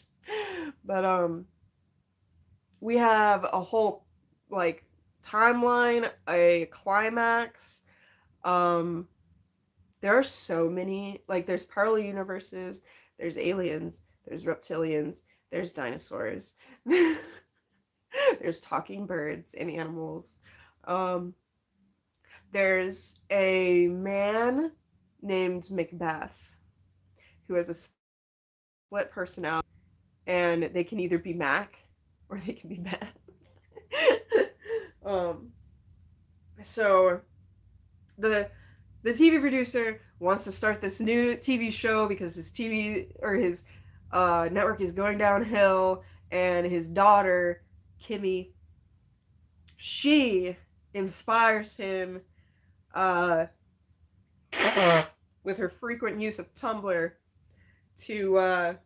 But we have a whole like timeline, a climax. There are so many, like, there's parallel universes, there's aliens, there's reptilians, there's dinosaurs, there's talking birds and animals. There's a man named Macbeth who has a split personality, and they can either be Mac or they can be Beth. So the TV producer wants to start this new TV show because his TV or his network is going downhill, and his daughter Kimmy, she inspires him with her frequent use of Tumblr to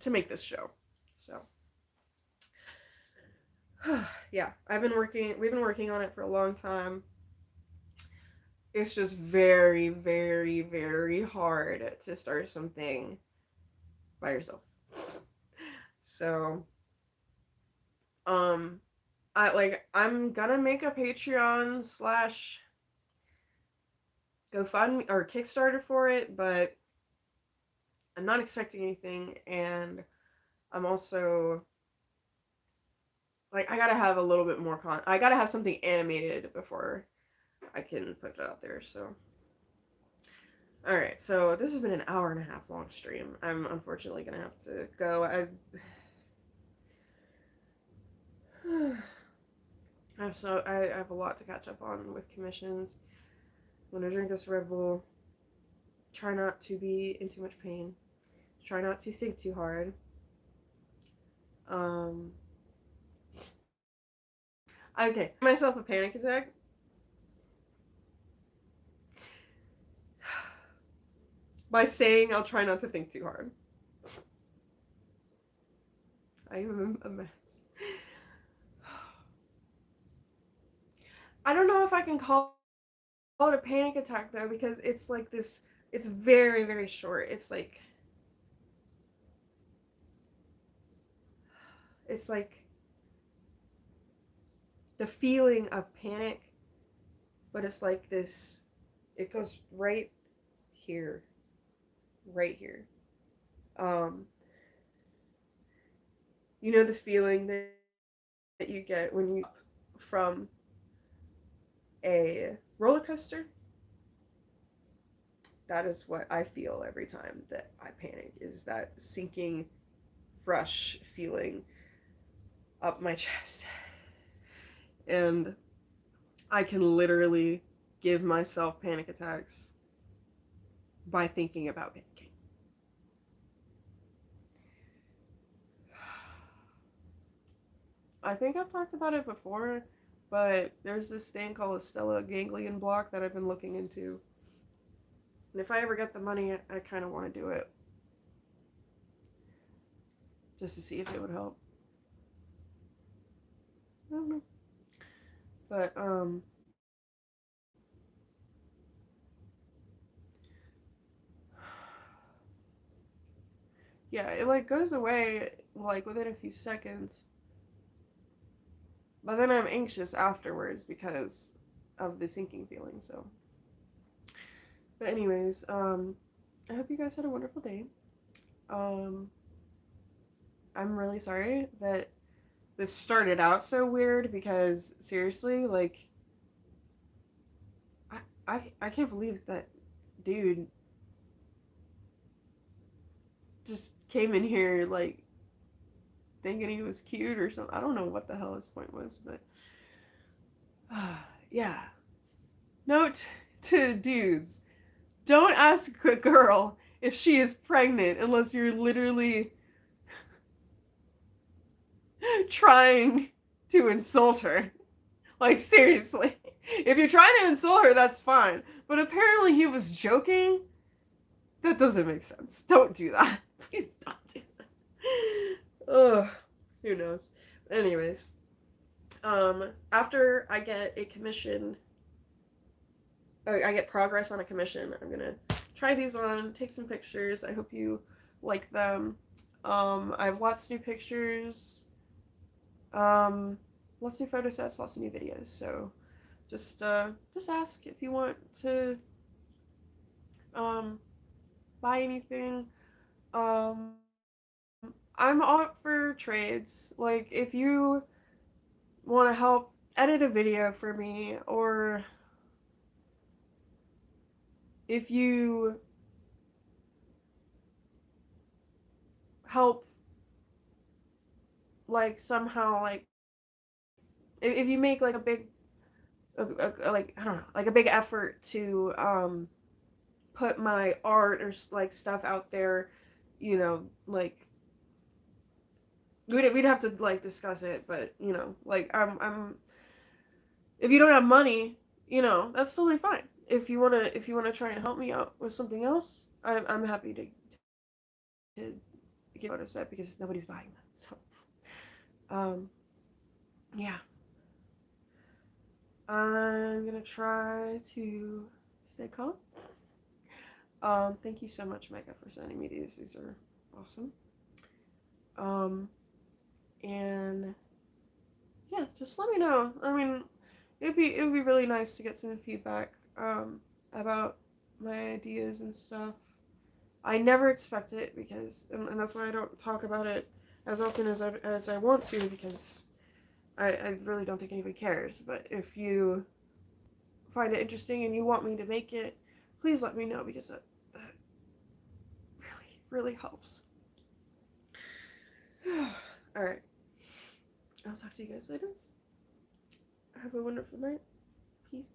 make this show. So yeah, we've been working on it for a long time. It's just very, very, very hard to start something by yourself. So I'm gonna make a Patreon / GoFundMe or Kickstarter for it, but I'm not expecting anything, and I'm also like, I gotta have a little bit more I gotta have something animated before I can put it out there. So alright, so this has been an hour and a half long stream. I'm unfortunately gonna have to go. I have a lot to catch up on with commissions. I'm gonna drink this Red Bull. Try not to be in too much pain. Try not to think too hard. Okay, myself a panic attack. by saying I'll try not to think too hard. I am a mess. I don't know if I can call it a panic attack though, because it's like this, it's very, very short. It's like the feeling of panic, but it's like this, it goes right here. Right here. You know the feeling that you get when you from a roller coaster? That is what I feel every time that I panic, is that sinking rush feeling up my chest. And I can literally give myself panic attacks by thinking about panicking. I think I've talked about it before, but there's this thing called a stellate ganglion block that I've been looking into. And if I ever get the money, I kind of want to do it. Just to see if it would help. I don't know. But, yeah, it like goes away like within a few seconds. But then I'm anxious afterwards because of the sinking feeling, so. But anyways, I hope you guys had a wonderful day. I'm really sorry that this started out so weird, because seriously, like, I can't believe that dude just came in here like thinking he was cute or something. I don't know what the hell his point was, but yeah. Note to dudes: don't ask a girl if she is pregnant unless you're literally trying to insult her. Like, seriously. If you're trying to insult her, that's fine. But apparently he was joking. That doesn't make sense. Don't do that. Please don't do that. Ugh. Who knows? Anyways. After I get a commission, I get progress on a commission, I'm gonna try these on, take some pictures. I hope you like them. I have lots of new pictures. Lots of new photo sets, lots of new videos. So just ask if you want to buy anything. I'm up for trades. Like, if you want to help edit a video for me, or if you help, like, somehow, like, if you make like a big like, I don't know, like a big effort to put my art or like stuff out there, you know, like, we'd have to like discuss it, but you know, like, I'm if you don't have money, you know, that's totally fine. If you wanna try and help me out with something else, I'm happy to give a photo set, because nobody's buying them. So yeah. I'm gonna try to stay calm. Thank you so much, Micah, for sending me these. These are awesome. And yeah, just let me know. I mean, it would be really nice to get some feedback about my ideas and stuff. I never expect it, because and that's why I don't talk about it as often as I want to, because I really don't think anybody cares. But if you find it interesting and you want me to make it, please let me know, because that really, really helps. Alright. I'll talk to you guys later. Have a wonderful night. Peace.